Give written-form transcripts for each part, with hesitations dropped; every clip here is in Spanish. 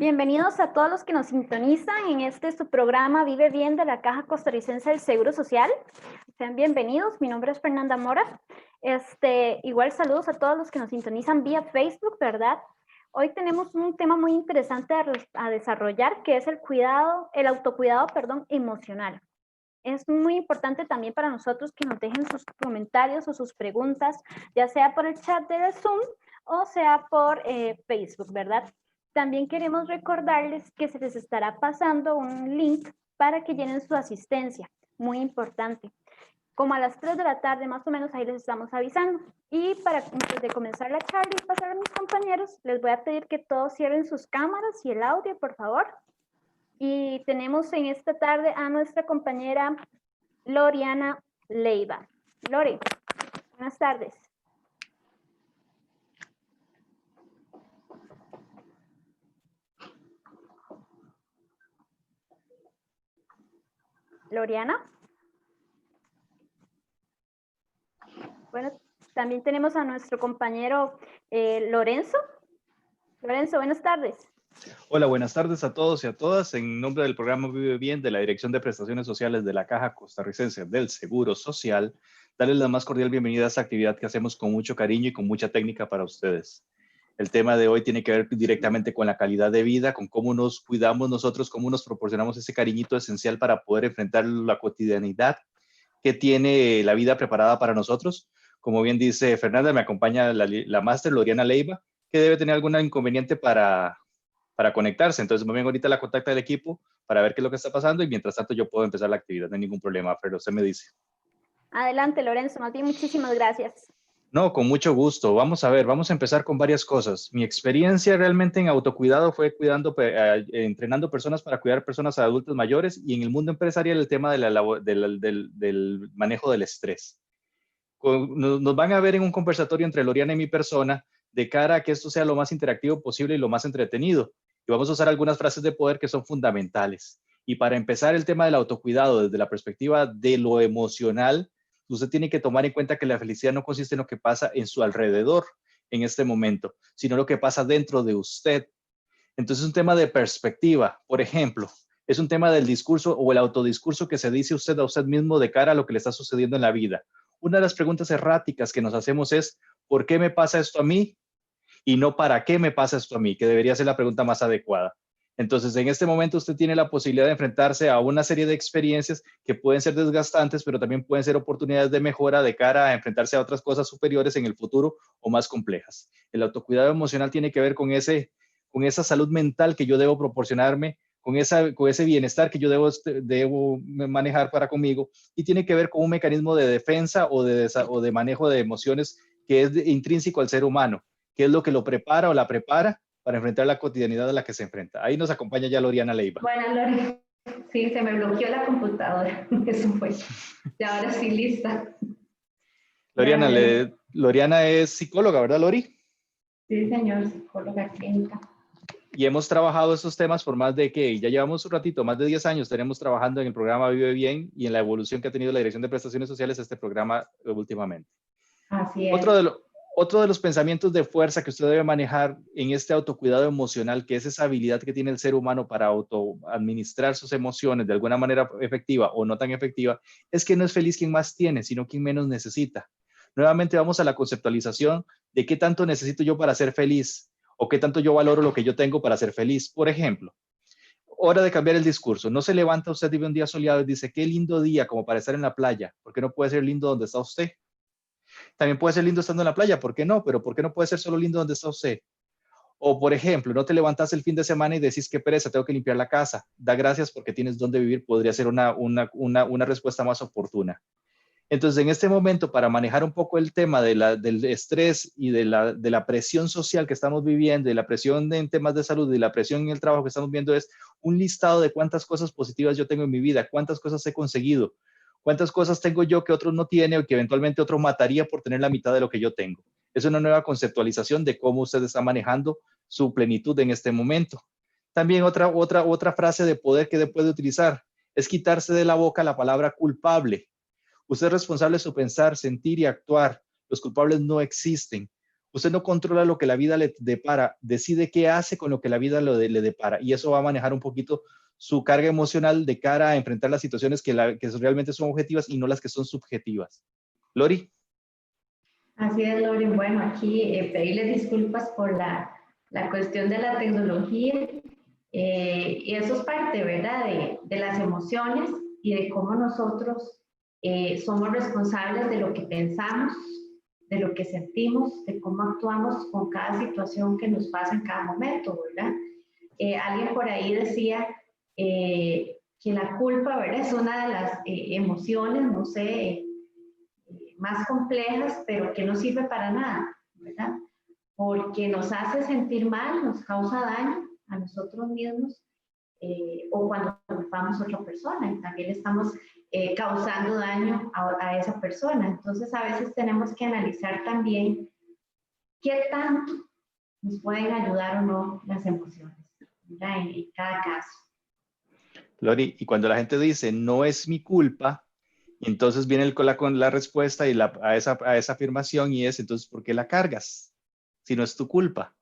Bienvenidos a todos los que nos sintonizan en su programa Vive Bien de la Caja Costarricense del Seguro Social. Sean bienvenidos, mi nombre es Fernanda Mora. Igual saludos a todos los que nos sintonizan vía Facebook, ¿verdad? Hoy tenemos un tema muy interesante a desarrollar, que es el autocuidado emocional. Es muy importante también para nosotros que nos dejen sus comentarios o sus preguntas, ya sea por el chat de Zoom o sea por Facebook, ¿verdad? También queremos recordarles que se les estará pasando un link para que llenen su asistencia, muy importante. Como a las 3 de la tarde, más o menos, ahí les estamos avisando. Y antes de comenzar la charla y pasar a mis compañeros, les voy a pedir que todos cierren sus cámaras y el audio, por favor. Y tenemos en esta tarde a nuestra compañera Loriana Leiva. Lori, buenas tardes. Loriana. Bueno, también tenemos a nuestro compañero Lorenzo. Lorenzo, buenas tardes. Hola, buenas tardes a todos y a todas. En nombre del programa Vive Bien de la Dirección de Prestaciones Sociales de la Caja Costarricense del Seguro Social, darles la más cordial bienvenida a esta actividad que hacemos con mucho cariño y con mucha técnica para ustedes. El tema de hoy tiene que ver directamente con la calidad de vida, con cómo nos cuidamos nosotros, cómo nos proporcionamos ese cariñito esencial para poder enfrentar la cotidianidad que tiene la vida preparada para nosotros. Como bien dice Fernanda, me acompaña la máster Loriana Leiva, que debe tener algún inconveniente para conectarse. Entonces, muy bien, ahorita la contacta del equipo para ver qué es lo que está pasando y mientras tanto yo puedo empezar la actividad, no hay ningún problema, pero usted me dice. Adelante, Lorenzo, más bien muchísimas gracias. No, con mucho gusto. Vamos a ver, vamos a empezar con varias cosas. Mi experiencia realmente en autocuidado fue entrenando personas para cuidar personas adultas mayores y en el mundo empresarial el tema del manejo del estrés. Nos van a ver en un conversatorio entre Loriana y mi persona de cara a que esto sea lo más interactivo posible y lo más entretenido. Y vamos a usar algunas frases de poder que son fundamentales. Y para empezar el tema del autocuidado desde la perspectiva de lo emocional, usted tiene que tomar en cuenta que la felicidad no consiste en lo que pasa en su alrededor en este momento, sino lo que pasa dentro de usted. Entonces es un tema de perspectiva. Por ejemplo, es un tema del discurso o el autodiscurso que se dice usted a usted mismo de cara a lo que le está sucediendo en la vida. Una de las preguntas erráticas que nos hacemos es, ¿por qué me pasa esto a mí? Y no ¿para qué me pasa esto a mí? Que debería ser la pregunta más adecuada. Entonces, en este momento usted tiene la posibilidad de enfrentarse a una serie de experiencias que pueden ser desgastantes, pero también pueden ser oportunidades de mejora de cara a enfrentarse a otras cosas superiores en el futuro o más complejas. El autocuidado emocional tiene que ver con esa salud mental que yo debo proporcionarme, con ese bienestar que yo debo manejar para conmigo, y tiene que ver con un mecanismo de defensa o de manejo de emociones que es intrínseco al ser humano, que es lo que lo prepara o la prepara para enfrentar la cotidianidad a la que se enfrenta. Ahí nos acompaña ya Loriana Leiva. Bueno, Lori, sí, se me bloqueó la computadora, eso fue. Y ahora sí, lista. Loriana es psicóloga, ¿verdad, Lori? Sí, señor, psicóloga clínica. Y hemos trabajado estos temas por ya llevamos un ratito, más de 10 años tenemos trabajando en el programa Vive Bien y en la evolución que ha tenido la Dirección de Prestaciones Sociales este programa últimamente. Así es. Otro de los pensamientos de fuerza que usted debe manejar en este autocuidado emocional, que es esa habilidad que tiene el ser humano para autoadministrar sus emociones de alguna manera efectiva o no tan efectiva, es que no es feliz quien más tiene, sino quien menos necesita. Nuevamente vamos a la conceptualización de qué tanto necesito yo para ser feliz o qué tanto yo valoro lo que yo tengo para ser feliz. Por ejemplo, hora de cambiar el discurso. No se levanta usted y ve un día soleado y dice, qué lindo día como para estar en la playa. ¿Por qué no puede ser lindo donde está usted? También puede ser lindo estando en la playa, ¿por qué no? Pero ¿por qué no puede ser solo lindo donde está usted? O, por ejemplo, no te levantas el fin de semana y decís, qué pereza, tengo que limpiar la casa. Da gracias porque tienes dónde vivir, podría ser una respuesta más oportuna. Entonces, en este momento, para manejar un poco el tema del estrés y de la presión social que estamos viviendo, y la presión en temas de salud y la presión en el trabajo que estamos viendo, es un listado de cuántas cosas positivas yo tengo en mi vida, cuántas cosas he conseguido, cuántas cosas tengo yo que otros no tienen o que eventualmente otro mataría por tener la mitad de lo que yo tengo. Es una nueva conceptualización de cómo usted está manejando su plenitud en este momento. También otra frase de poder que puede utilizar es quitarse de la boca la palabra culpable. Usted es responsable de su pensar, sentir y actuar. Los culpables no existen. Usted no controla lo que la vida le depara, decide qué hace con lo que la vida le depara, y eso va a manejar un poquito su carga emocional de cara a enfrentar las situaciones que realmente son objetivas y no las que son subjetivas. Lori. Así es, Lori. Bueno, aquí pedirles disculpas por la cuestión de la tecnología, y eso es parte, ¿verdad?, de las emociones y de cómo nosotros somos responsables de lo que pensamos, de lo que sentimos, de cómo actuamos con cada situación que nos pasa en cada momento, ¿verdad? Alguien por ahí decía que la culpa, ¿verdad?, es una de las emociones, no sé, más complejas, pero que no sirve para nada, ¿verdad? Porque nos hace sentir mal, nos causa daño a nosotros mismos, o cuando culpamos a otra persona y también estamos causando daño a esa persona. Entonces a veces tenemos que analizar también qué tanto nos pueden ayudar o no las emociones, ¿verdad?, en cada caso. Lori, y cuando la gente dice, no es mi culpa, entonces viene con la respuesta a esa afirmación, y es, entonces, ¿por qué la cargas? Si no es tu culpa.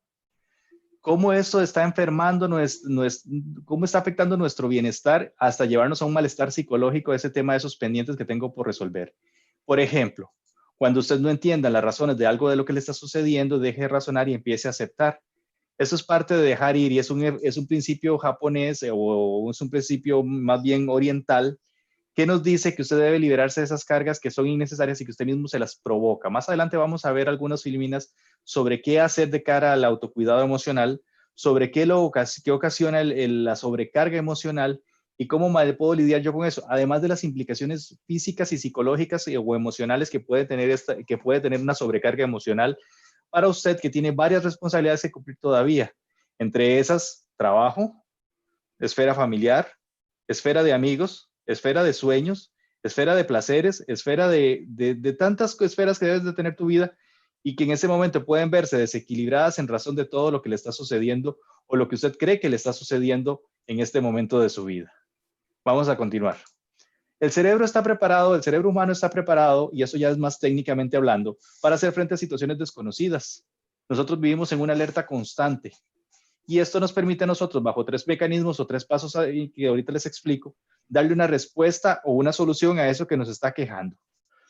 ¿Cómo eso está enfermando, cómo está afectando nuestro bienestar hasta llevarnos a un malestar psicológico, ese tema de esos pendientes que tengo por resolver? Por ejemplo, cuando usted no entienda las razones de algo de lo que le está sucediendo, deje de razonar y empiece a aceptar. Eso es parte de dejar ir, y es un principio japonés, o es un principio más bien oriental, que nos dice que usted debe liberarse de esas cargas que son innecesarias y que usted mismo se las provoca. Más adelante vamos a ver algunas filminas sobre qué hacer de cara al autocuidado emocional, sobre qué ocasiona la sobrecarga emocional y cómo puedo lidiar yo con eso, además de las implicaciones físicas y psicológicas o emocionales que puede tener una sobrecarga emocional para usted, que tiene varias responsabilidades que cumplir todavía. Entre esas, trabajo, esfera familiar, esfera de amigos, esfera de sueños, esfera de placeres, esfera de tantas esferas que debes de tener tu vida, y que en ese momento pueden verse desequilibradas en razón de todo lo que le está sucediendo o lo que usted cree que le está sucediendo en este momento de su vida. Vamos a continuar. El cerebro humano está preparado, y eso ya es más técnicamente hablando, para hacer frente a situaciones desconocidas. Nosotros vivimos en una alerta constante, y esto nos permite a nosotros, bajo 3 mecanismos o 3 pasos que ahorita les explico, darle una respuesta o una solución a eso que nos está quejando.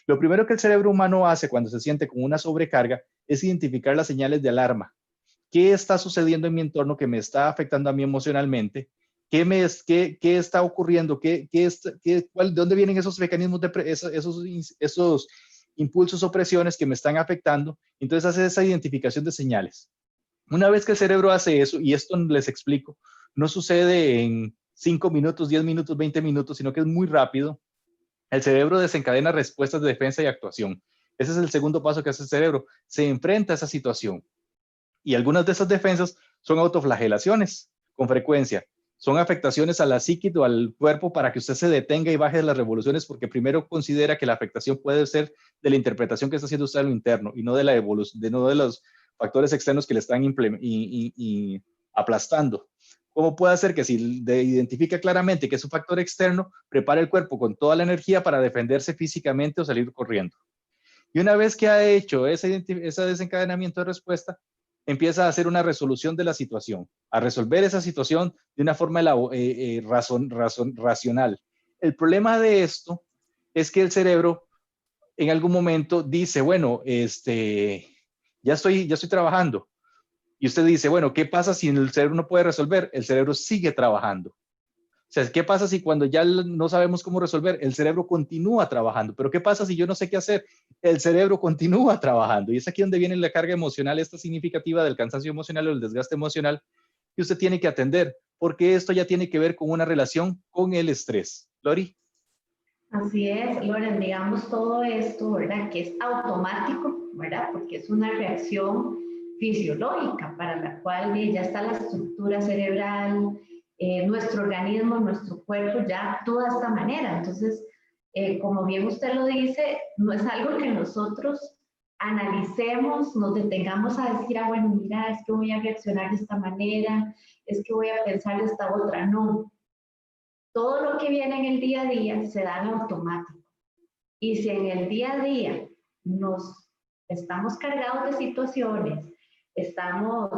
Lo primero que el cerebro humano hace cuando se siente con una sobrecarga es identificar las señales de alarma. ¿Qué está sucediendo en mi entorno que me está afectando a mí emocionalmente? ¿Qué está ocurriendo? ¿De dónde vienen esos mecanismos, esos impulsos o presiones que me están afectando? Entonces hace esa identificación de señales. Una vez que el cerebro hace eso, y esto les explico, no sucede en 5 minutos, 10 minutos, 20 minutos, sino que es muy rápido. El cerebro desencadena respuestas de defensa y actuación. Ese es el segundo paso que hace el cerebro. Se enfrenta a esa situación. Y algunas de esas defensas son autoflagelaciones con frecuencia. Son afectaciones a la psique o al cuerpo para que usted se detenga y baje de las revoluciones, porque primero considera que la afectación puede ser de la interpretación que está haciendo usted a lo interno y no de la evolución, no de los factores externos que le están aplastando. ¿Cómo puede hacer que, si identifica claramente que es un factor externo, prepare el cuerpo con toda la energía para defenderse físicamente o salir corriendo? Y una vez que ha hecho ese desencadenamiento de respuesta, empieza a hacer una resolución de la situación, a resolver esa situación de una forma racional. El problema de esto es que el cerebro en algún momento dice, bueno, ya estoy trabajando. Y usted dice, bueno, ¿qué pasa si el cerebro no puede resolver? El cerebro sigue trabajando. O sea, ¿qué pasa si cuando ya no sabemos cómo resolver, el cerebro continúa trabajando? Pero ¿qué pasa si yo no sé qué hacer? El cerebro continúa trabajando. Y es aquí donde viene la carga emocional, esta significativa del cansancio emocional o el desgaste emocional, que usted tiene que atender, porque esto ya tiene que ver con una relación con el estrés. Lori. Así es, Loren, digamos todo esto, ¿verdad?, que es automático, ¿verdad?, porque es una reacción fisiológica para la cual ya está la estructura cerebral, nuestro organismo, nuestro cuerpo ya actúa de esta manera. Entonces, como bien usted lo dice, no es algo que nosotros analicemos, nos detengamos a decir, ah, bueno, mira, es que voy a reaccionar de esta manera, es que voy a pensar de esta otra. No. Todo lo que viene en el día a día se da en automático. Y si en el día a día nos estamos cargados de situaciones, estamos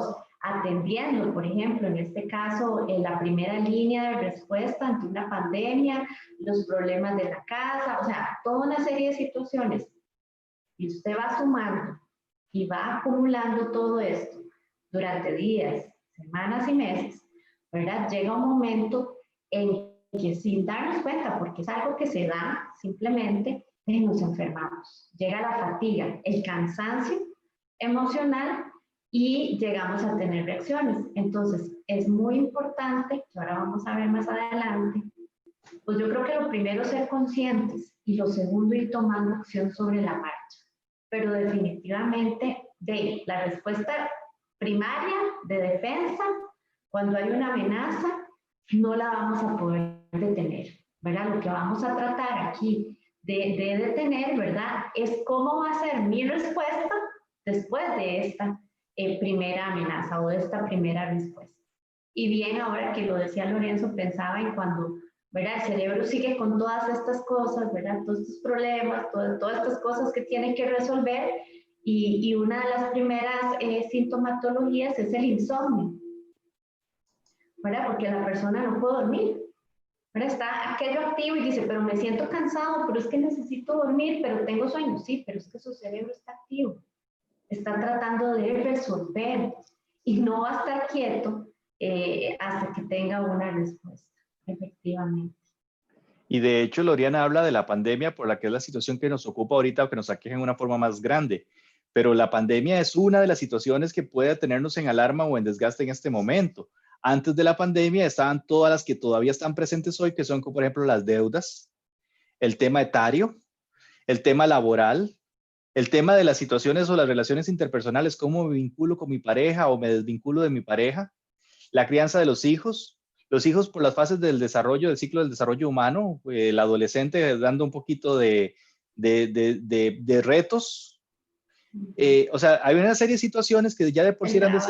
atendiendo, por ejemplo, en este caso, en la primera línea de respuesta ante una pandemia, los problemas de la casa, o sea, toda una serie de situaciones. Y usted va sumando y va acumulando todo esto durante días, semanas y meses, ¿verdad? Llega un momento en que sin darnos cuenta, porque es algo que se da simplemente, nos enfermamos. Llega la fatiga, el cansancio emocional y llegamos a tener reacciones. Entonces, es muy importante, que ahora vamos a ver más adelante, pues yo creo que lo primero es ser conscientes y lo segundo ir tomando acción sobre la marcha. Pero definitivamente de la respuesta primaria de defensa, cuando hay una amenaza, no la vamos a poder detener, ¿verdad? Lo que vamos a tratar aquí de detener, ¿verdad? Es cómo va a ser mi respuesta después de esta primera amenaza o de esta primera respuesta. Y bien, ahora que lo decía Lorenzo, pensaba en cuando, ¿verdad? El cerebro sigue con todas estas cosas, ¿verdad? Todos estos problemas, todas estas cosas que tiene que resolver y una de las primeras sintomatologías es el insomnio, ¿verdad? Porque la persona no puede dormir, ¿verdad? Está aquello activo y dice, pero me siento cansado, pero es que necesito dormir, pero tengo sueño. Sí, pero es que su cerebro está activo, está tratando de resolver y no va a estar quieto hasta que tenga una respuesta, efectivamente. Y de hecho, Loriana habla de la pandemia por la que es la situación que nos ocupa ahorita o que nos aqueja en una forma más grande. Pero la pandemia es una de las situaciones que puede tenernos en alarma o en desgaste en este momento. Antes de la pandemia estaban todas las que todavía están presentes hoy, que son, como por ejemplo, las deudas, el tema etario, el tema laboral, el tema de las situaciones o las relaciones interpersonales, cómo me vinculo con mi pareja o me desvinculo de mi pareja, la crianza de los hijos por las fases del desarrollo, del ciclo del desarrollo humano, el adolescente dando un poquito de retos. O sea, hay una serie de situaciones que ya de por sí eran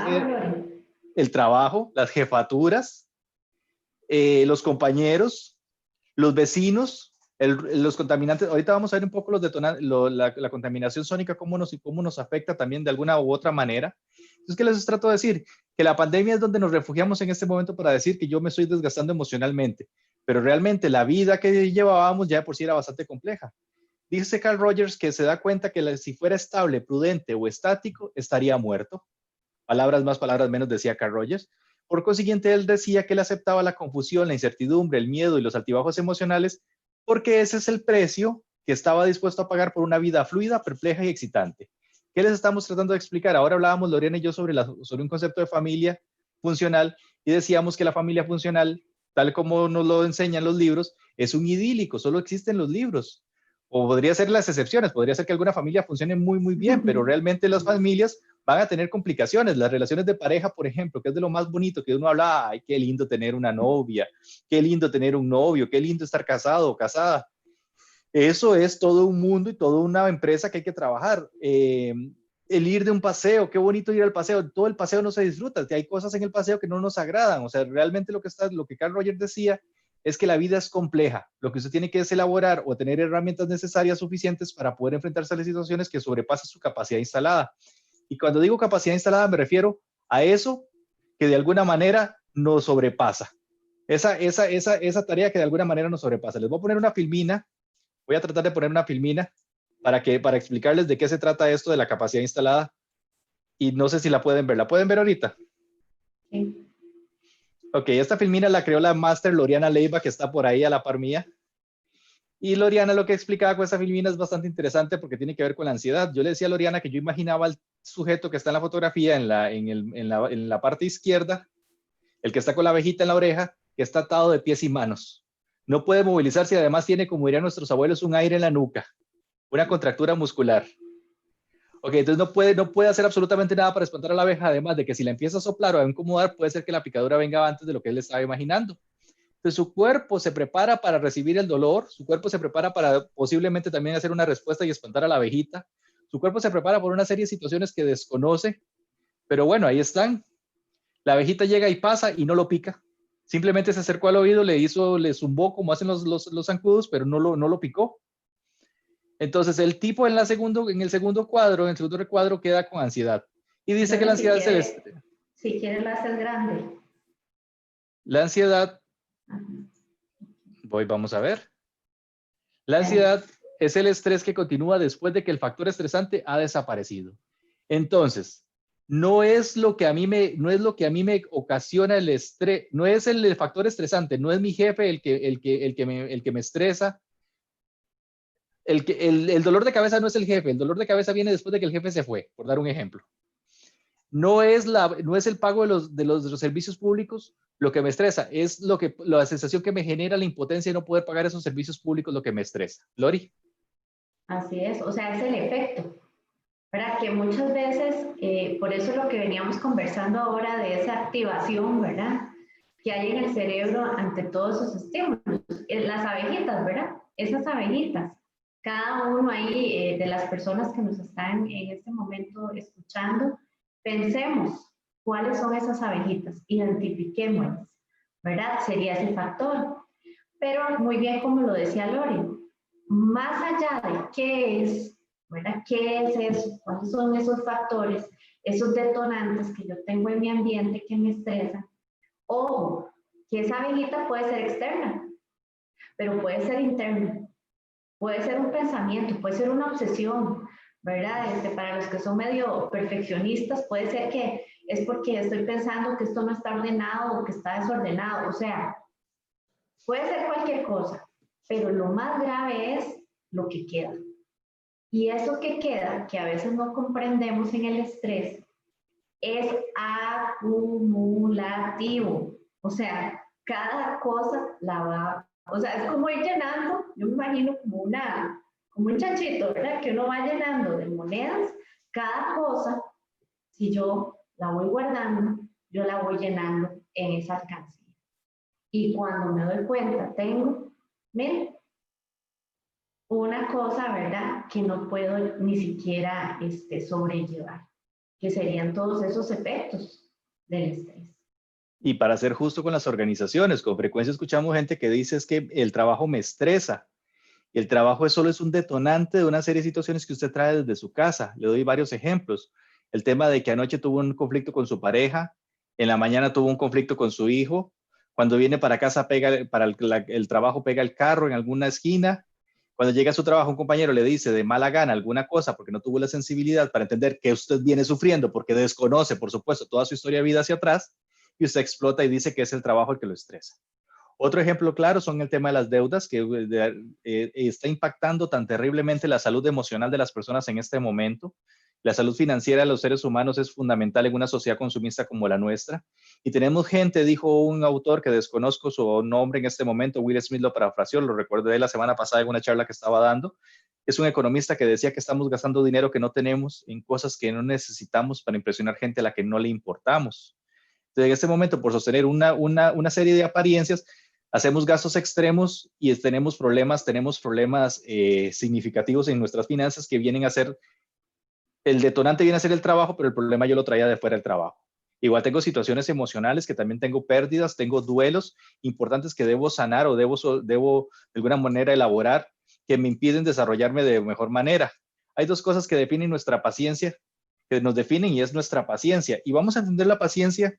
el trabajo, las jefaturas, los compañeros, los vecinos, los contaminantes. Ahorita vamos a ver un poco la contaminación sónica, cómo nos afecta también de alguna u otra manera. Entonces, ¿qué les trato de decir? Que la pandemia es donde nos refugiamos en este momento para decir que yo me estoy desgastando emocionalmente, pero realmente la vida que llevábamos ya de por sí era bastante compleja. Dice Carl Rogers que se da cuenta que si fuera estable, prudente o estático, estaría muerto. Palabras más, palabras menos, decía Carl Rogers. Por consiguiente, él decía que él aceptaba la confusión, la incertidumbre, el miedo y los altibajos emocionales porque ese es el precio que estaba dispuesto a pagar por una vida fluida, perpleja y excitante. ¿Qué les estamos tratando de explicar? Ahora hablábamos, Loriana y yo, sobre un concepto de familia funcional y decíamos que la familia funcional, tal como nos lo enseñan los libros, es un idílico, solo existen los libros. O podría ser las excepciones, podría ser que alguna familia funcione muy, muy bien, pero realmente las familias van a tener complicaciones. Las relaciones de pareja, por ejemplo, que es de lo más bonito, que uno habla, ay, qué lindo tener una novia, qué lindo tener un novio, qué lindo estar casado o casada. Eso es todo un mundo y toda una empresa que hay que trabajar. El ir de un paseo, qué bonito ir al paseo, todo el paseo no se disfruta, hay cosas en el paseo que no nos agradan. O sea, realmente lo que Carl Rogers decía es que la vida es compleja. Lo que usted tiene que es elaborar o tener herramientas necesarias suficientes para poder enfrentarse a las situaciones que sobrepasan su capacidad instalada. Y cuando digo capacidad instalada me refiero a eso que de alguna manera nos sobrepasa. Esa tarea que de alguna manera nos sobrepasa. Les voy a poner una filmina. Voy a tratar de poner una filmina para explicarles de qué se trata esto de la capacidad instalada. Y no sé si la pueden ver. ¿La pueden ver ahorita? Sí. Ok, esta filmina la creó la máster Loriana Leiva, que está por ahí a la par mía. Y Loriana lo que explicaba con esa filmina es bastante interesante porque tiene que ver con la ansiedad. Yo le decía a Loriana que yo imaginaba al sujeto que está en la fotografía en la parte izquierda, el que está con la abejita en la oreja, que está atado de pies y manos. No puede movilizarse y además tiene, como dirían nuestros abuelos, un aire en la nuca, una contractura muscular. Ok, entonces no puede hacer absolutamente nada para espantar a la abeja, además de que si la empieza a soplar o a incomodar, puede ser que la picadura venga antes de lo que él estaba imaginando. Entonces su cuerpo se prepara para recibir el dolor, su cuerpo se prepara para posiblemente también hacer una respuesta y espantar a la abejita, su cuerpo se prepara por una serie de situaciones que desconoce, pero bueno, ahí están. La abejita llega y pasa y no lo pica. Simplemente se acercó al oído, le zumbó como hacen los zancudos, pero no lo picó. Entonces, el tipo en el segundo recuadro queda con ansiedad. Y dice que Johnny, la ansiedad es el estrés. si quieres lo haces grande. La ansiedad, Ajá. vamos a ver. La ansiedad es el estrés que continúa después de que el factor estresante ha desaparecido. Entonces, no es lo que a mí me ocasiona el estrés, no es el factor estresante, no es mi jefe el que me estresa. El dolor de cabeza no es el jefe, el dolor de cabeza viene después de que el jefe se fue, por dar un ejemplo. No es el pago de los servicios públicos lo que me estresa, es la sensación que me genera la impotencia de no poder pagar esos servicios públicos lo que me estresa. Lori. Así es, o sea, es el efecto, ¿verdad? Que muchas veces, por eso lo que veníamos conversando ahora de esa activación, ¿verdad? Que hay en el cerebro ante todos esos estímulos. Las abejitas, ¿verdad? Esas abejitas. Cada uno ahí de las personas que nos están en este momento escuchando, pensemos cuáles son esas abejitas, identifiquémoslas, ¿verdad? Sería ese factor. Pero muy bien, como lo decía Lori, más allá de qué es, ¿verdad? ¿Qué es eso? ¿Cuáles son esos factores, esos detonantes que yo tengo en mi ambiente que me estresan? Ojo, que esa abejita puede ser externa, pero puede ser interna. Puede ser un pensamiento, puede ser una obsesión, ¿verdad? Para los que son medio perfeccionistas, puede ser que es porque estoy pensando que esto no está ordenado o que está desordenado. O sea, puede ser cualquier cosa, pero lo más grave es lo que queda. Y eso que queda, que a veces no comprendemos en el estrés, es acumulativo. O sea, cada cosa la va, o sea, es como ir llenando, yo me imagino como un chanchito, ¿verdad? Que uno va llenando de monedas, cada cosa, si yo la voy guardando, yo la voy llenando en esa alcancía. Y cuando me doy cuenta, tengo, miren, una cosa, ¿verdad? Que no puedo ni siquiera sobrellevar, que serían todos esos efectos del estrés. Y para ser justo con las organizaciones, con frecuencia escuchamos gente que dice es que el trabajo me estresa. El trabajo solo es un detonante de una serie de situaciones que usted trae desde su casa. Le doy varios ejemplos. El tema de que anoche tuvo un conflicto con su pareja, en la mañana tuvo un conflicto con su hijo, cuando viene para casa para el trabajo pega el carro en alguna esquina, cuando llega a su trabajo un compañero le dice de mala gana alguna cosa porque no tuvo la sensibilidad para entender que usted viene sufriendo porque desconoce, por supuesto, toda su historia de vida hacia atrás y usted explota y dice que es el trabajo el que lo estresa. Otro ejemplo claro son el tema de las deudas, que está impactando tan terriblemente la salud emocional de las personas en este momento. La salud financiera de los seres humanos es fundamental en una sociedad consumista como la nuestra. Y tenemos gente, dijo un autor que desconozco su nombre en este momento, Will Smith lo parafraseó, lo recuerdo de la semana pasada en una charla que estaba dando. Es un economista que decía que estamos gastando dinero que no tenemos en cosas que no necesitamos para impresionar gente a la que no le importamos. Entonces, en este momento, por sostener una serie de apariencias, hacemos gastos extremos y tenemos problemas significativos en nuestras finanzas que vienen a ser, el detonante viene a ser el trabajo, pero el problema yo lo traía de fuera del trabajo. Igual tengo situaciones emocionales que también tengo pérdidas, tengo duelos importantes que debo sanar o debo de alguna manera elaborar que me impiden desarrollarme de mejor manera. Hay dos cosas que definen nuestra paciencia, que nos definen y es nuestra paciencia. Y vamos a entender la paciencia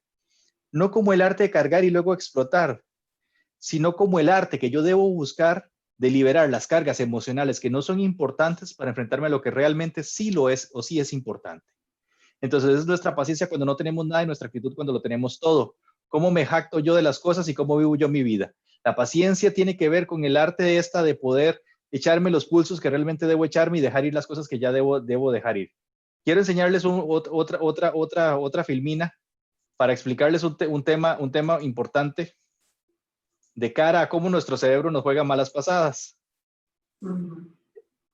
no como el arte de cargar y luego explotar, sino como el arte que yo debo buscar de liberar las cargas emocionales que no son importantes para enfrentarme a lo que realmente sí lo es o sí es importante. Entonces es nuestra paciencia cuando no tenemos nada y nuestra actitud cuando lo tenemos todo. ¿Cómo me jacto yo de las cosas y cómo vivo yo mi vida? La paciencia tiene que ver con el arte de poder echarme los pulsos que realmente debo echarme y dejar ir las cosas que ya debo dejar ir. Quiero enseñarles otra filmina para explicarles un tema importante de cara a cómo nuestro cerebro nos juega malas pasadas.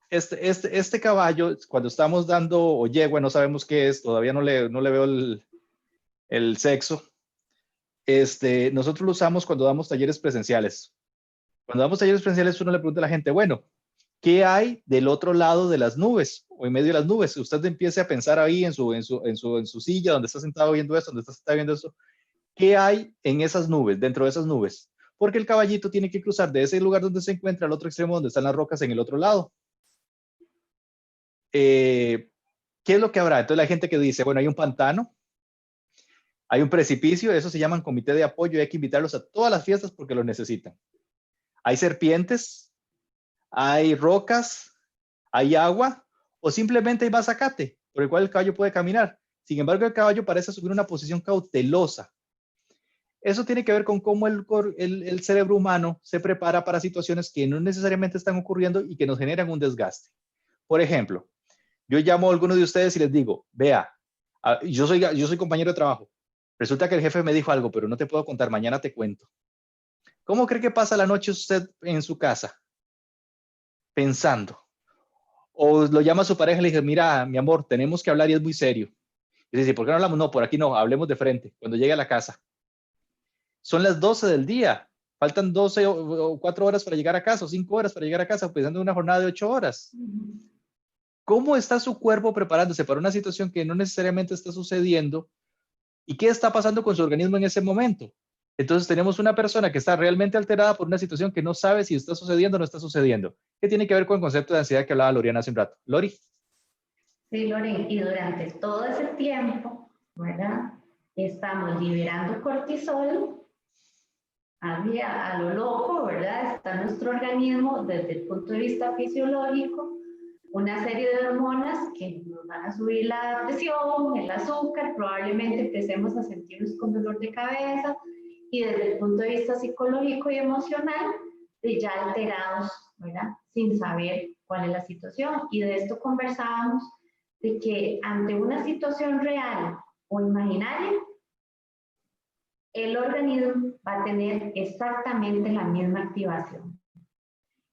Este caballo, cuando estamos dando o yegua, no sabemos qué es, todavía no le veo el sexo. Nosotros lo usamos cuando damos talleres presenciales. Cuando damos talleres presenciales, uno le pregunta a la gente, bueno, ¿qué hay del otro lado de las nubes o en medio de las nubes? Usted empiece a pensar ahí en su silla, donde está sentado viendo esto, donde está viendo esto. ¿Qué hay en esas nubes, dentro de esas nubes? Porque el caballito tiene que cruzar de ese lugar donde se encuentra al otro extremo donde están las rocas en el otro lado. ¿qué es lo que habrá? Entonces la gente que dice, bueno, hay un pantano, hay un precipicio, eso se llaman comité de apoyo y hay que invitarlos a todas las fiestas porque lo necesitan. Hay serpientes, hay rocas, hay agua o simplemente hay zacate por el cual el caballo puede caminar. Sin embargo, el caballo parece asumir una posición cautelosa. Eso tiene que ver con cómo el cerebro humano se prepara para situaciones que no necesariamente están ocurriendo y que nos generan un desgaste. Por ejemplo, yo llamo a alguno de ustedes y les digo, vea, yo soy compañero de trabajo. Resulta que el jefe me dijo algo, pero no te puedo contar, mañana te cuento. ¿Cómo cree que pasa la noche usted en su casa? Pensando. O lo llama a su pareja y le dice, mira, mi amor, tenemos que hablar y es muy serio. Y dice, ¿por qué no hablamos? No, por aquí no, hablemos de frente, cuando llegue a la casa. Son las 12 del día, faltan 12 o 4 horas para llegar a casa, o 5 horas para llegar a casa, pensando en una jornada de 8 horas. ¿Cómo está su cuerpo preparándose para una situación que no necesariamente está sucediendo? ¿Y qué está pasando con su organismo en ese momento? Entonces tenemos una persona que está realmente alterada por una situación que no sabe si está sucediendo o no está sucediendo. ¿Qué tiene que ver con el concepto de ansiedad que hablaba Loriana hace un rato? Lori. Sí, Lore, y durante todo ese tiempo, ¿verdad? Estamos liberando cortisol a lo loco, ¿verdad? Está nuestro organismo desde el punto de vista fisiológico, una serie de hormonas que nos van a subir la presión, el azúcar, probablemente empecemos a sentirnos con dolor de cabeza y desde el punto de vista psicológico y emocional, ya alterados, ¿verdad? Sin saber cuál es la situación. Y de esto conversábamos, de que ante una situación real o imaginaria, el organismo va a tener exactamente la misma activación.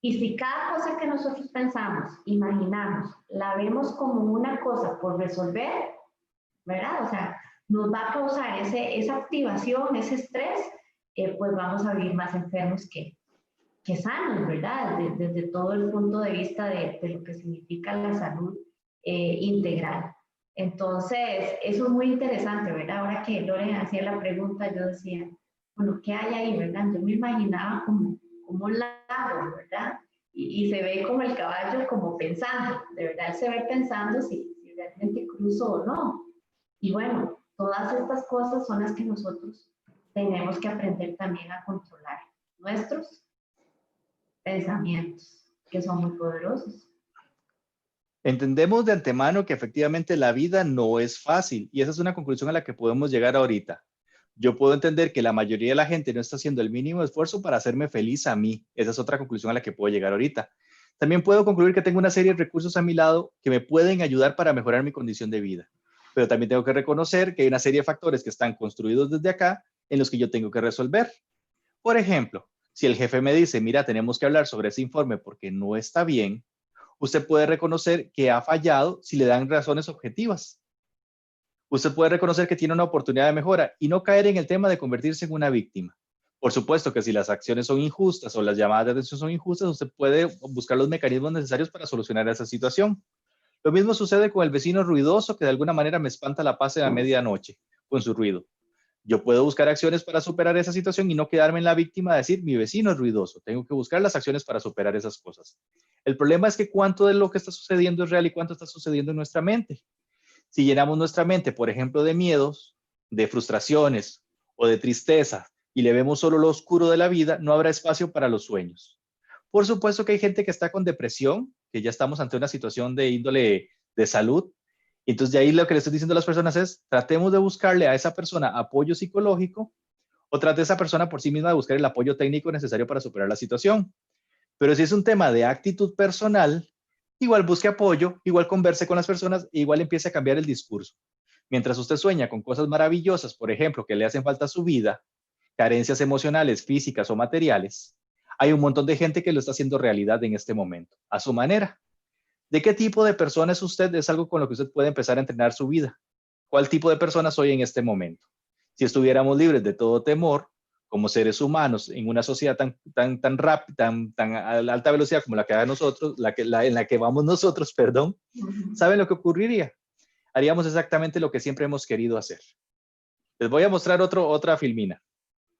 Y si cada cosa que nosotros pensamos, imaginamos, la vemos como una cosa por resolver, ¿verdad? O sea, nos va a causar esa activación, ese estrés, pues vamos a vivir más enfermos que sanos, ¿verdad? Desde todo el punto de vista de lo que significa la salud integral. Entonces, eso es muy interesante, ¿verdad? Ahora que Loren hacía la pregunta, yo decía, bueno, ¿qué hay ahí, verdad? Yo me imaginaba como un lago, ¿verdad? Y se ve como el caballo como pensando, de verdad se ve pensando si realmente cruzo o no. Y bueno, todas estas cosas son las que nosotros tenemos que aprender también a controlar nuestros pensamientos, que son muy poderosos. Entendemos de antemano que efectivamente la vida no es fácil y esa es una conclusión a la que podemos llegar ahorita. Yo puedo entender que la mayoría de la gente no está haciendo el mínimo esfuerzo para hacerme feliz a mí. Esa es otra conclusión a la que puedo llegar ahorita. También puedo concluir que tengo una serie de recursos a mi lado que me pueden ayudar para mejorar mi condición de vida. Pero también tengo que reconocer que hay una serie de factores que están construidos desde acá en los que yo tengo que resolver. Por ejemplo, si el jefe me dice, mira, tenemos que hablar sobre ese informe porque no está bien, usted puede reconocer que ha fallado si le dan razones objetivas. Usted puede reconocer que tiene una oportunidad de mejora y no caer en el tema de convertirse en una víctima. Por supuesto que si las acciones son injustas o las llamadas de atención son injustas, usted puede buscar los mecanismos necesarios para solucionar esa situación. Lo mismo sucede con el vecino ruidoso que de alguna manera me espanta la paz en la medianoche con su ruido. Yo puedo buscar acciones para superar esa situación y no quedarme en la víctima de decir, mi vecino es ruidoso. Tengo que buscar las acciones para superar esas cosas. El problema es que cuánto de lo que está sucediendo es real y cuánto está sucediendo en nuestra mente. Si llenamos nuestra mente, por ejemplo, de miedos, de frustraciones o de tristeza y le vemos solo lo oscuro de la vida, no habrá espacio para los sueños. Por supuesto que hay gente que está con depresión, que ya estamos ante una situación de índole de salud. Entonces, de ahí lo que le estoy diciendo a las personas es, tratemos de buscarle a esa persona apoyo psicológico o trate a esa persona por sí misma de buscar el apoyo técnico necesario para superar la situación. Pero si es un tema de actitud personal, igual busque apoyo, igual converse con las personas, igual empiece a cambiar el discurso. Mientras usted sueña con cosas maravillosas, por ejemplo, que le hacen falta a su vida, carencias emocionales, físicas o materiales, hay un montón de gente que lo está haciendo realidad en este momento, a su manera. ¿De qué tipo de persona es usted? Es algo con lo que usted puede empezar a entrenar su vida. ¿Cuál tipo de persona soy en este momento? Si estuviéramos libres de todo temor, como seres humanos, en una sociedad tan rápida, tan a alta velocidad como la que hay nosotros, en la que vamos nosotros, perdón, ¿saben lo que ocurriría? Haríamos exactamente lo que siempre hemos querido hacer. Les voy a mostrar otra filmina.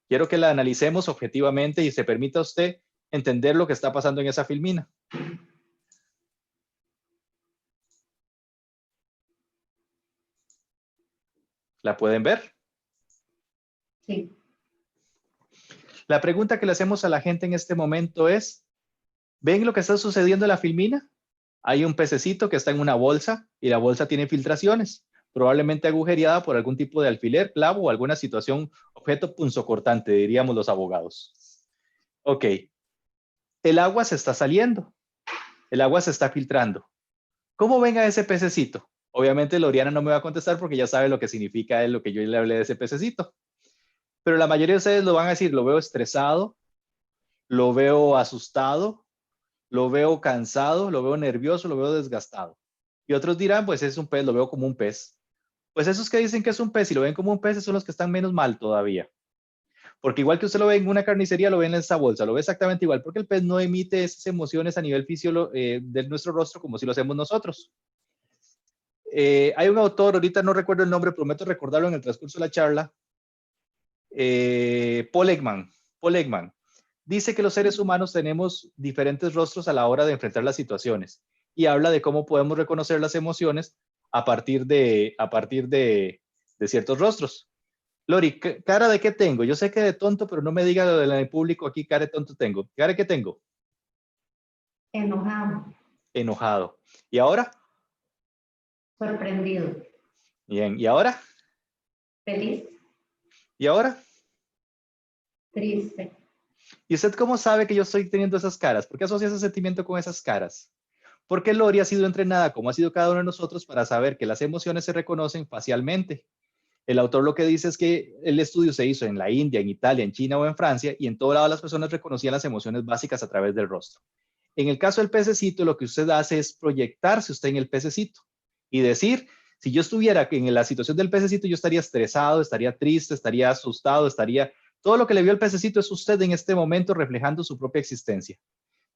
Quiero que la analicemos objetivamente y se permita a usted entender lo que está pasando en esa filmina. ¿La pueden ver? Sí. La pregunta que le hacemos a la gente en este momento es, ¿ven lo que está sucediendo en la filmina? Hay un pececito que está en una bolsa y la bolsa tiene filtraciones, probablemente agujereada por algún tipo de alfiler, clavo o alguna situación, objeto punzocortante, diríamos los abogados. Ok, el agua se está saliendo, el agua se está filtrando. ¿Cómo ven a ese pececito? Obviamente Loriana no me va a contestar porque ya sabe lo que significa lo que yo le hablé de ese pececito. Pero la mayoría de ustedes lo van a decir, lo veo estresado, lo veo asustado, lo veo cansado, lo veo nervioso, lo veo desgastado. Y otros dirán, pues es un pez, lo veo como un pez. Pues esos que dicen que es un pez y lo ven como un pez son los que están menos mal todavía. Porque igual que usted lo ve en una carnicería, lo ve en esa bolsa, lo ve exactamente igual, porque el pez no emite esas emociones a nivel de nuestro rostro como si lo hacemos nosotros. Hay un autor, ahorita no recuerdo el nombre, prometo recordarlo en el transcurso de la charla, Paul Ekman. Paul Ekman dice que los seres humanos tenemos diferentes rostros a la hora de enfrentar las situaciones y habla de cómo podemos reconocer las emociones a partir de ciertos rostros. Lori, ¿cara de qué tengo? Yo sé que de tonto, pero no me diga lo del público aquí, cara de tonto tengo. ¿Cara de qué tengo? Enojado. Enojado. ¿Y ahora? Sorprendido. Bien. ¿Y ahora? Feliz. ¿Y ahora? Triste. ¿Y usted cómo sabe que yo estoy teniendo esas caras? ¿Por qué asocia ese sentimiento con esas caras? Porque Lori ha sido entrenada, como ha sido cada uno de nosotros, para saber que las emociones se reconocen facialmente. El autor lo que dice es que el estudio se hizo en la India, en Italia, en China o en Francia, y en todo lado las personas reconocían las emociones básicas a través del rostro. En el caso del pececito, lo que usted hace es proyectarse usted en el pececito y decir, si yo estuviera en la situación del pececito, yo estaría estresado, estaría triste, estaría asustado, todo lo que le vio el pececito es usted en este momento reflejando su propia existencia.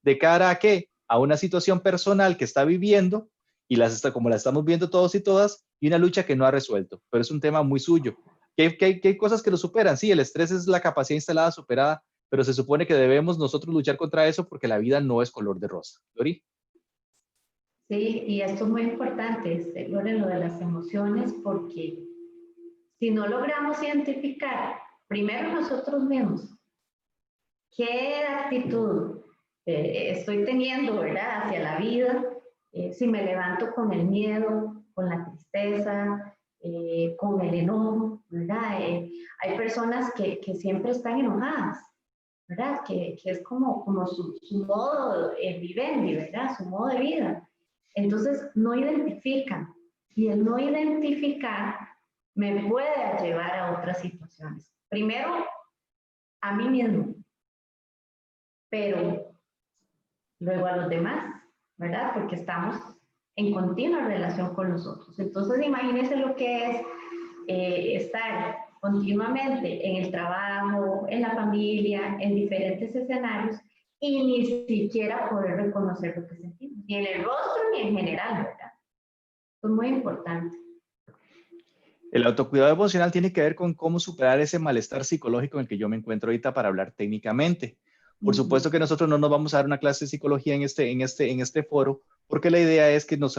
¿De cara a qué? A una situación personal que está viviendo y como la estamos viendo todos y todas, y una lucha que no ha resuelto, pero es un tema muy suyo. ¿Qué hay cosas que lo superan? Sí, el estrés es la capacidad instalada superada, pero se supone que debemos nosotros luchar contra eso porque la vida no es color de rosa. Lori. Sí, y esto es muy importante, Lore, lo de las emociones, porque si no logramos identificar primero nosotros mismos qué actitud estoy teniendo, ¿verdad?, hacia la vida, si me levanto con el miedo, con la tristeza, con el enojo, ¿verdad? Hay personas que siempre están enojadas, ¿verdad? Que es como su modo vivendi, ¿verdad? Su modo de vida. Entonces, no identifican. Y el no identificar me puede llevar a otras situaciones. Primero, a mí mismo, pero luego a los demás, ¿verdad? Porque estamos en continua relación con los otros. Entonces, imagínense lo que es estar continuamente en el trabajo, en la familia, en diferentes escenarios y ni siquiera poder reconocer lo que sentimos, ni en el rostro ni en general, ¿verdad? Es muy importante. El autocuidado emocional tiene que ver con cómo superar ese malestar psicológico en el que yo me encuentro ahorita para hablar técnicamente. Por supuesto que nosotros no nos vamos a dar una clase de psicología en este foro, porque la idea es que nos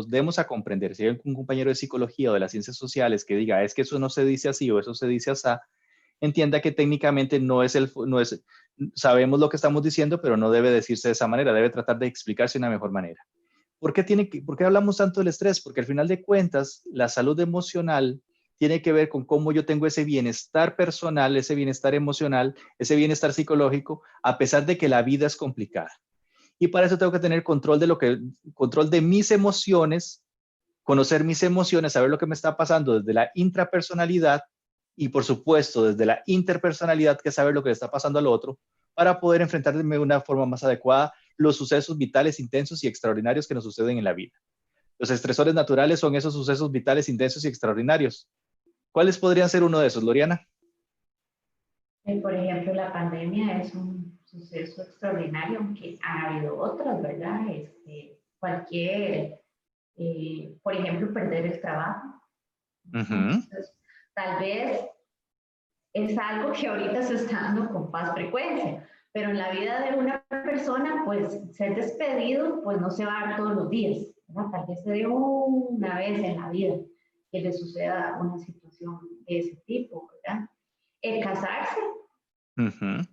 demos a comprender. Si hay un compañero de psicología o de las ciencias sociales que diga, es que eso no se dice así o eso se dice así, entienda que técnicamente sabemos lo que estamos diciendo, pero no debe decirse de esa manera, debe tratar de explicarse de una mejor manera. ¿Por qué hablamos tanto del estrés? Porque al final de cuentas, la salud emocional tiene que ver con cómo yo tengo ese bienestar personal, ese bienestar emocional, ese bienestar psicológico, a pesar de que la vida es complicada. Y para eso tengo que tener control de mis emociones, conocer mis emociones, saber lo que me está pasando desde la intrapersonalidad y, por supuesto, desde la interpersonalidad, que es saber lo que le está pasando al otro, para poder enfrentarme de una forma más adecuada los sucesos vitales, intensos y extraordinarios que nos suceden en la vida. Los estresores naturales son esos sucesos vitales, intensos y extraordinarios. ¿Cuáles podrían ser uno de esos, Loriana? Por ejemplo, la pandemia es un suceso extraordinario, aunque ha habido otros, ¿verdad? Por ejemplo, perder el trabajo. Entonces, tal vez es algo que ahorita se está dando con más frecuencia, pero en la vida de una persona, pues ser despedido, pues no se va a dar todos los días, ¿verdad? Tal vez se dé una vez en la vida. que le suceda una situación de ese tipo, ¿verdad? El casarse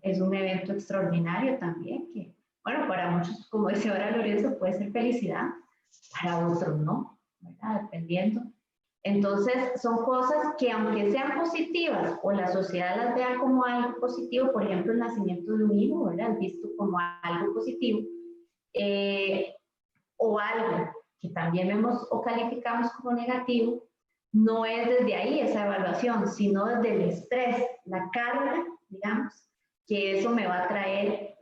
es un evento extraordinario también, que, bueno, para muchos, como dice ahora Lorenzo, puede ser felicidad, para otros no, ¿verdad? Dependiendo. Entonces, son cosas que aunque sean positivas o la sociedad las vea como algo positivo, por ejemplo, el nacimiento de un hijo, ¿verdad? Visto como algo positivo, o algo que también vemos o calificamos como negativo, no es desde ahí esa evaluación, sino desde el estrés, la carga, digamos, que eso me va a traer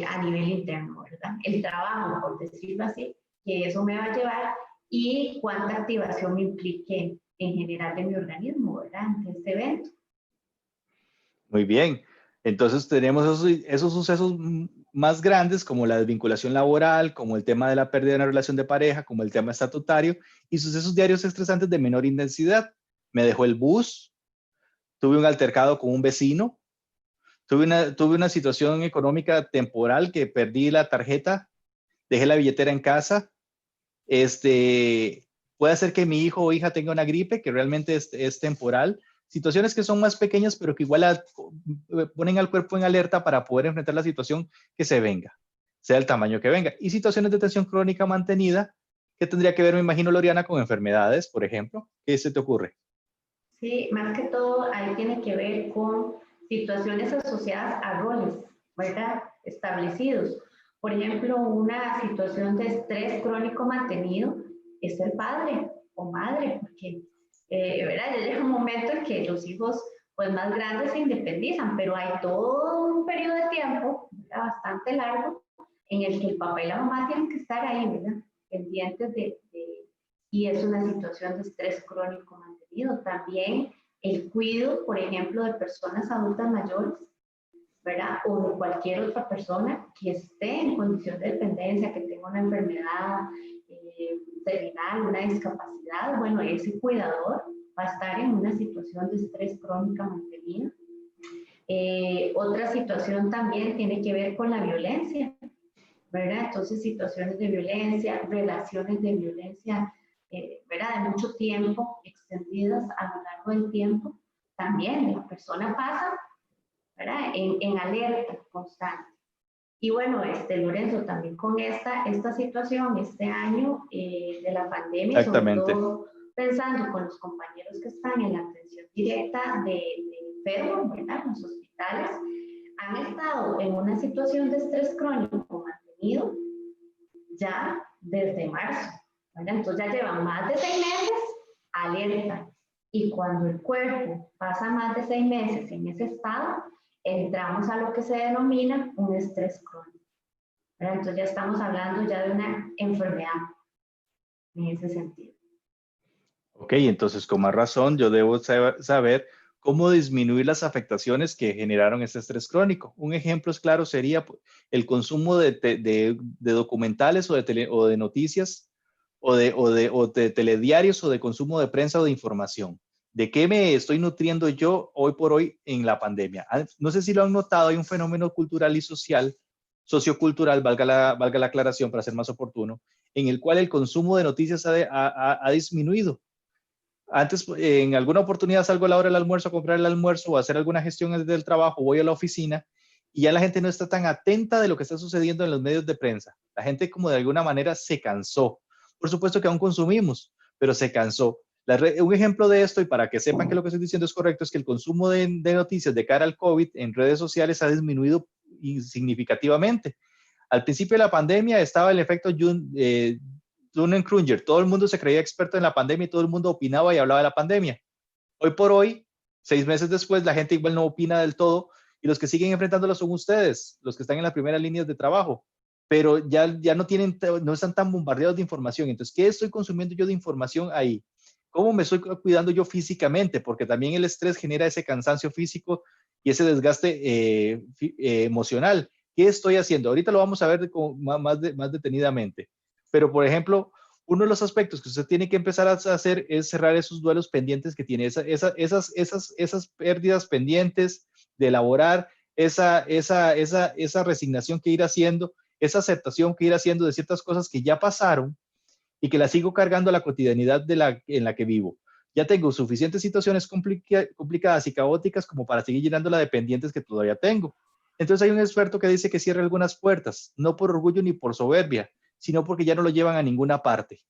a nivel interno, ¿verdad? El trabajo, por decirlo así, que eso me va a llevar y cuánta activación me implique en general de mi organismo, ¿verdad? Ante este evento. Muy bien. Entonces tenemos esos sucesos más grandes como la desvinculación laboral, como el tema de la pérdida de una relación de pareja, como el tema estatutario y sucesos diarios estresantes de menor intensidad. Me dejó el bus, tuve un altercado con un vecino, tuve una situación económica temporal que perdí la tarjeta, dejé la billetera en casa. Puede ser que mi hijo o hija tenga una gripe que realmente es temporal. Situaciones que son más pequeñas, pero que igual ponen al cuerpo en alerta para poder enfrentar la situación que se venga, sea el tamaño que venga. Y situaciones de tensión crónica mantenida, que tendría que ver, me imagino, Loriana, con enfermedades, por ejemplo. ¿Qué se te ocurre? Sí, más que todo ahí tiene que ver con situaciones asociadas a roles, ¿verdad? Establecidos. Por ejemplo, una situación de estrés crónico mantenido es el padre o madre, porque, ¿verdad? Ya llega un momento en que los hijos pues más grandes se independizan, pero hay todo un periodo de tiempo, ¿verdad? Bastante largo en el que el papá y la mamá tienen que estar ahí, ¿verdad? Pendientes y es una situación de estrés crónico mantenido. También el cuidado, por ejemplo, de personas adultas mayores, ¿verdad? O de cualquier otra persona que esté en condición de dependencia, que tenga una enfermedad terminal, una discapacidad, bueno, ese cuidador va a estar en una situación de estrés crónica mantenida. Otra situación también tiene que ver con la violencia, ¿verdad? Entonces, situaciones de violencia, relaciones de violencia, ¿verdad? De mucho tiempo, extendidas a lo largo del tiempo, también la persona pasa, ¿verdad? En alerta constante. Y bueno, Lorenzo, también con esta situación, este año de la pandemia, sobre Exactamente. todo pensando con los compañeros que están en la atención directa de enfermos, ¿verdad? En los hospitales, han estado en una situación de estrés crónico mantenido ya desde marzo, ¿verdad? Entonces ya llevan más de 6 meses alerta. Y cuando el cuerpo pasa más de 6 meses en ese estado, entramos a lo que se denomina un estrés crónico, ¿verdad? Entonces ya estamos hablando ya de una enfermedad en ese sentido. Ok, entonces con más razón yo debo saber cómo disminuir las afectaciones que generaron este estrés crónico. Un ejemplo claro sería el consumo de documentales o de noticias o de telediarios o de consumo de prensa o de información. ¿De qué me estoy nutriendo yo hoy por hoy en la pandemia? No sé si lo han notado, hay un fenómeno cultural y social, sociocultural, valga la aclaración para ser más oportuno, en el cual el consumo de noticias ha disminuido. Antes, en alguna oportunidad salgo a la hora del almuerzo a comprar el almuerzo o a hacer alguna gestión desde el trabajo, voy a la oficina y ya la gente no está tan atenta de lo que está sucediendo en los medios de prensa. La gente como de alguna manera se cansó. Por supuesto que aún consumimos, pero se cansó. Un ejemplo de esto, y para que sepan que lo que estoy diciendo es correcto, es que el consumo de noticias de cara al COVID en redes sociales ha disminuido significativamente. Al principio de la pandemia estaba el efecto Dunning-Kruger. Todo el mundo se creía experto en la pandemia y todo el mundo opinaba y hablaba de la pandemia. Hoy por hoy, 6 meses después, la gente igual no opina del todo y los que siguen enfrentándolo son ustedes, los que están en las primeras líneas de trabajo, pero ya no están tan bombardeados de información. Entonces, ¿qué estoy consumiendo yo de información ahí? ¿Cómo me estoy cuidando yo físicamente? Porque también el estrés genera ese cansancio físico y ese desgaste emocional. ¿Qué estoy haciendo? Ahorita lo vamos a ver más detenidamente. Pero, por ejemplo, uno de los aspectos que usted tiene que empezar a hacer es cerrar esos duelos pendientes que tiene, esas pérdidas pendientes de elaborar, esa resignación que ir haciendo, esa aceptación que ir haciendo de ciertas cosas que ya pasaron y que las sigo cargando a la cotidianidad en la que vivo. Ya tengo suficientes situaciones complicadas y caóticas como para seguir llenando las dependientes que todavía tengo. Entonces hay un experto que dice que cierre algunas puertas, no por orgullo ni por soberbia, sino porque ya no lo llevan a ninguna parte.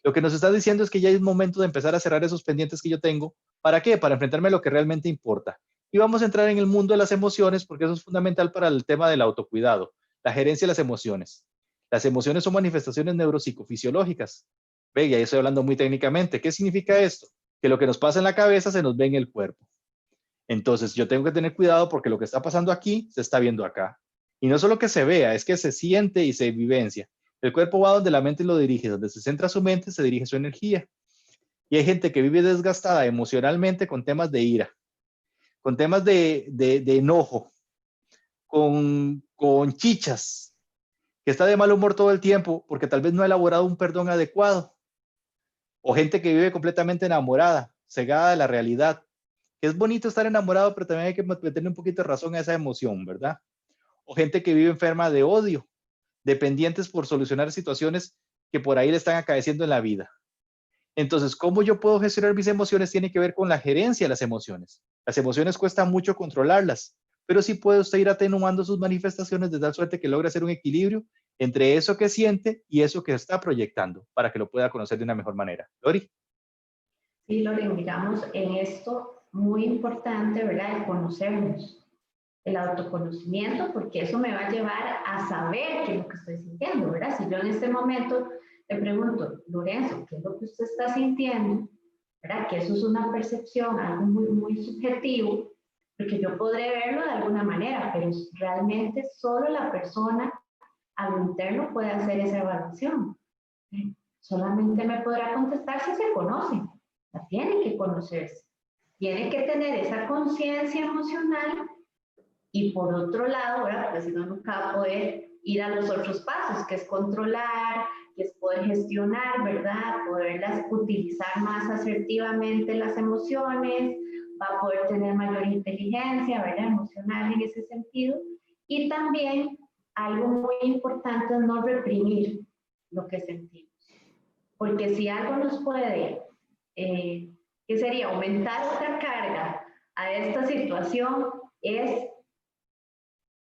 Lo que nos está diciendo es que ya es momento de empezar a cerrar esos pendientes que yo tengo. ¿Para qué? Para enfrentarme a lo que realmente importa. Y vamos a entrar en el mundo de las emociones porque eso es fundamental para el tema del autocuidado, la gerencia de las emociones. Las emociones son manifestaciones neuropsicofisiológicas. Ve, ya estoy hablando muy técnicamente. ¿Qué significa esto? Que lo que nos pasa en la cabeza se nos ve en el cuerpo. Entonces yo tengo que tener cuidado porque lo que está pasando aquí se está viendo acá. Y no solo que se vea, es que se siente y se vivencia. El cuerpo va donde la mente lo dirige, donde se centra su mente, se dirige su energía. Y hay gente que vive desgastada emocionalmente con temas de ira, con temas de enojo, con chichas, que está de mal humor todo el tiempo porque tal vez no ha elaborado un perdón adecuado. O gente que vive completamente enamorada, cegada de la realidad. Que es bonito estar enamorado, pero también hay que meterle un poquito de razón a esa emoción, ¿verdad? O gente que vive enferma de odio, dependientes por solucionar situaciones que por ahí le están acaeciendo en la vida. Entonces, ¿cómo yo puedo gestionar mis emociones? Tiene que ver con la gerencia de las emociones. Las emociones cuesta mucho controlarlas, pero sí puede usted ir atenuando sus manifestaciones de tal suerte que logre hacer un equilibrio entre eso que siente y eso que está proyectando para que lo pueda conocer de una mejor manera. Lori. Sí, Loren, digamos, en esto muy importante, ¿verdad? El conocernos, el autoconocimiento, porque eso me va a llevar a saber qué es lo que estoy sintiendo, ¿verdad? Si yo en este momento le pregunto, Lorenzo, ¿qué es lo que usted está sintiendo? ¿Verdad? Que eso es una percepción, algo muy, muy subjetivo, porque yo podré verlo de alguna manera, pero realmente solo la persona a lo interno puede hacer esa evaluación. Solamente me podrá contestar si se conoce. La tiene que conocerse. Tiene que tener esa conciencia emocional y por otro lado, ¿verdad? Porque si no, nunca va a poder ir a los otros pasos, que es controlar, que es poder gestionar, ¿verdad? Poderlas utilizar más asertivamente las emociones, va a poder tener mayor inteligencia, ¿verdad? Emocional en ese sentido. Y también algo muy importante es no reprimir lo que sentimos. Porque si algo nos puede, ¿qué sería? Aumentar otra carga a esta situación es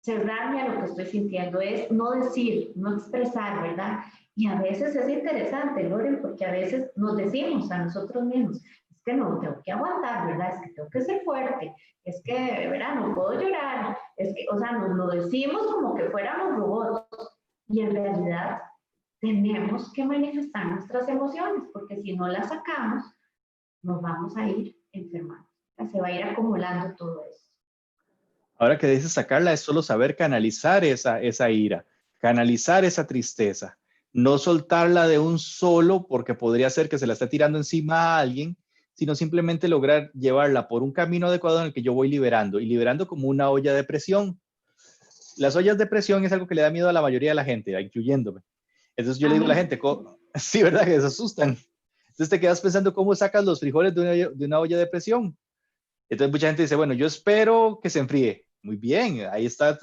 cerrarme a lo que estoy sintiendo, es no decir, no expresar, ¿verdad? Y a veces es interesante, Loren, porque a veces nos decimos a nosotros mismos, es que no, tengo que aguantar, ¿verdad? Es que tengo que ser fuerte, es que, ¿verdad? No puedo llorar, es que, o sea, nos lo decimos como que fuéramos robots y en realidad tenemos que manifestar nuestras emociones, porque si no las sacamos, nos vamos a ir enfermando. Se va a ir acumulando todo eso. Ahora que dices sacarla, es solo saber canalizar esa ira, canalizar esa tristeza, no soltarla de un solo porque podría ser que se la esté tirando encima a alguien, sino simplemente lograr llevarla por un camino adecuado en el que yo voy liberando y liberando como una olla de presión. Las ollas de presión es algo que le da miedo a la mayoría de la gente, incluyéndome. Entonces yo le digo a la gente, sí, ¿verdad? Que se asustan. Entonces te quedas pensando cómo sacas los frijoles de una olla de presión. Entonces mucha gente dice, bueno, yo espero que se enfríe. Muy bien, ahí está.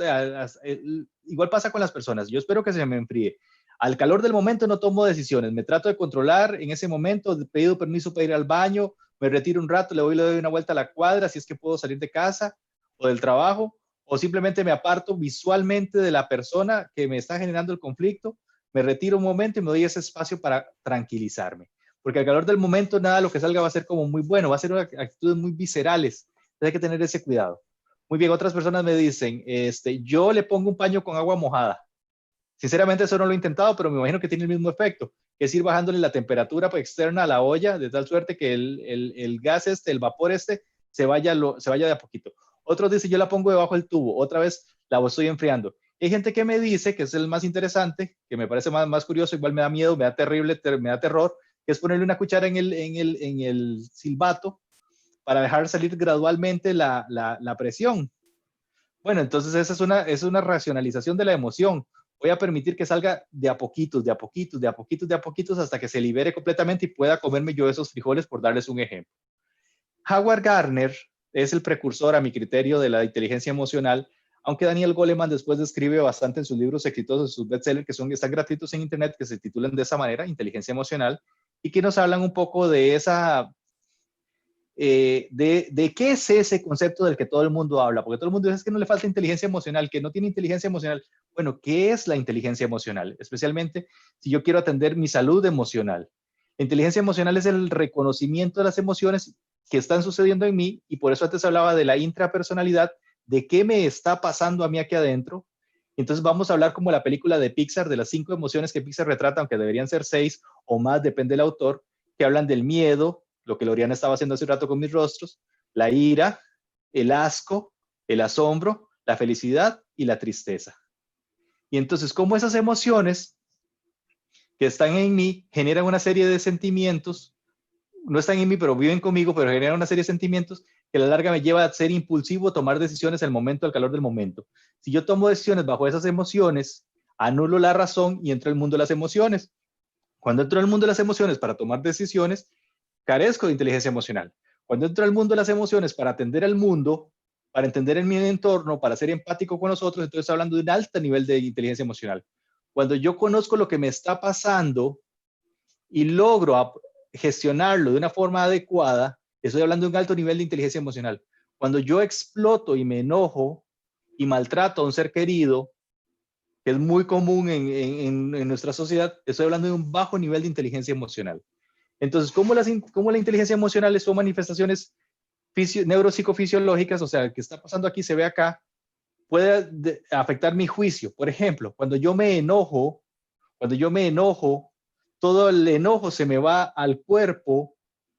Igual pasa con las personas. Yo espero que se me enfríe. Al calor del momento no tomo decisiones. Me trato de controlar en ese momento. Pido permiso para ir al baño. Me retiro un rato, le doy una vuelta a la cuadra si es que puedo salir de casa o del trabajo. O simplemente me aparto visualmente de la persona que me está generando el conflicto. Me retiro un momento y me doy ese espacio para tranquilizarme. Porque al calor del momento nada de lo que salga va a ser como muy bueno, va a ser actitudes muy viscerales. Entonces hay que tener ese cuidado. Muy bien, otras personas me dicen, yo le pongo un paño con agua mojada. Sinceramente eso no lo he intentado, pero me imagino que tiene el mismo efecto, que es ir bajándole la temperatura externa a la olla, de tal suerte que el gas el vapor se vaya de a poquito. Otros dicen, yo la pongo debajo del tubo, otra vez la estoy enfriando. Hay gente que me dice, que es el más interesante, que me parece más curioso, igual me da miedo, me da terror, que es ponerle una cuchara en el silbato para dejar salir gradualmente la presión. Bueno, entonces esa es una racionalización de la emoción. Voy a permitir que salga de a poquitos, de a poquitos, de a poquitos, de a poquitos, hasta que se libere completamente y pueda comerme yo esos frijoles, por darles un ejemplo. Howard Gardner es el precursor, a mi criterio, de la inteligencia emocional, aunque Daniel Goleman después describe bastante en sus libros exitosos, en sus bestsellers, que están gratuitos en internet, que se titulan de esa manera, inteligencia emocional, y que nos hablan un poco de esa de qué es ese concepto del que todo el mundo habla, porque todo el mundo dice que no le falta inteligencia emocional, que no tiene inteligencia emocional. Bueno, ¿qué es la inteligencia emocional? Especialmente si yo quiero atender mi salud emocional. La inteligencia emocional es el reconocimiento de las emociones que están sucediendo en mí, y por eso antes hablaba de la intrapersonalidad, de qué me está pasando a mí aquí adentro. Entonces vamos a hablar como la película de Pixar, de las 5 emociones que Pixar retrata, aunque deberían ser 6 o más, depende del autor, que hablan del miedo, lo que Loriana estaba haciendo hace un rato con mis rostros, la ira, el asco, el asombro, la felicidad y la tristeza. Y entonces, cómo esas emociones que están en mí generan una serie de sentimientos, no están en mí, pero viven conmigo, pero generan una serie de sentimientos que a la larga me lleva a ser impulsivo, tomar decisiones en el momento, al calor del momento. Si yo tomo decisiones bajo esas emociones, anulo la razón y entro al mundo de las emociones. Cuando entro al mundo de las emociones para tomar decisiones, carezco de inteligencia emocional. Cuando entro al mundo de las emociones para atender al mundo, para entender en mi entorno, para ser empático con nosotros, entonces estoy hablando de un alto nivel de inteligencia emocional. Cuando yo conozco lo que me está pasando y logro gestionarlo de una forma adecuada, estoy hablando de un alto nivel de inteligencia emocional. Cuando yo exploto y me enojo y maltrato a un ser querido, que es muy común en nuestra sociedad, estoy hablando de un bajo nivel de inteligencia emocional. Entonces, ¿cómo la inteligencia emocional son manifestaciones neuropsicofisiológicas? O sea, que está pasando aquí, se ve acá, puede afectar mi juicio. Por ejemplo, cuando yo me enojo, todo el enojo se me va al cuerpo,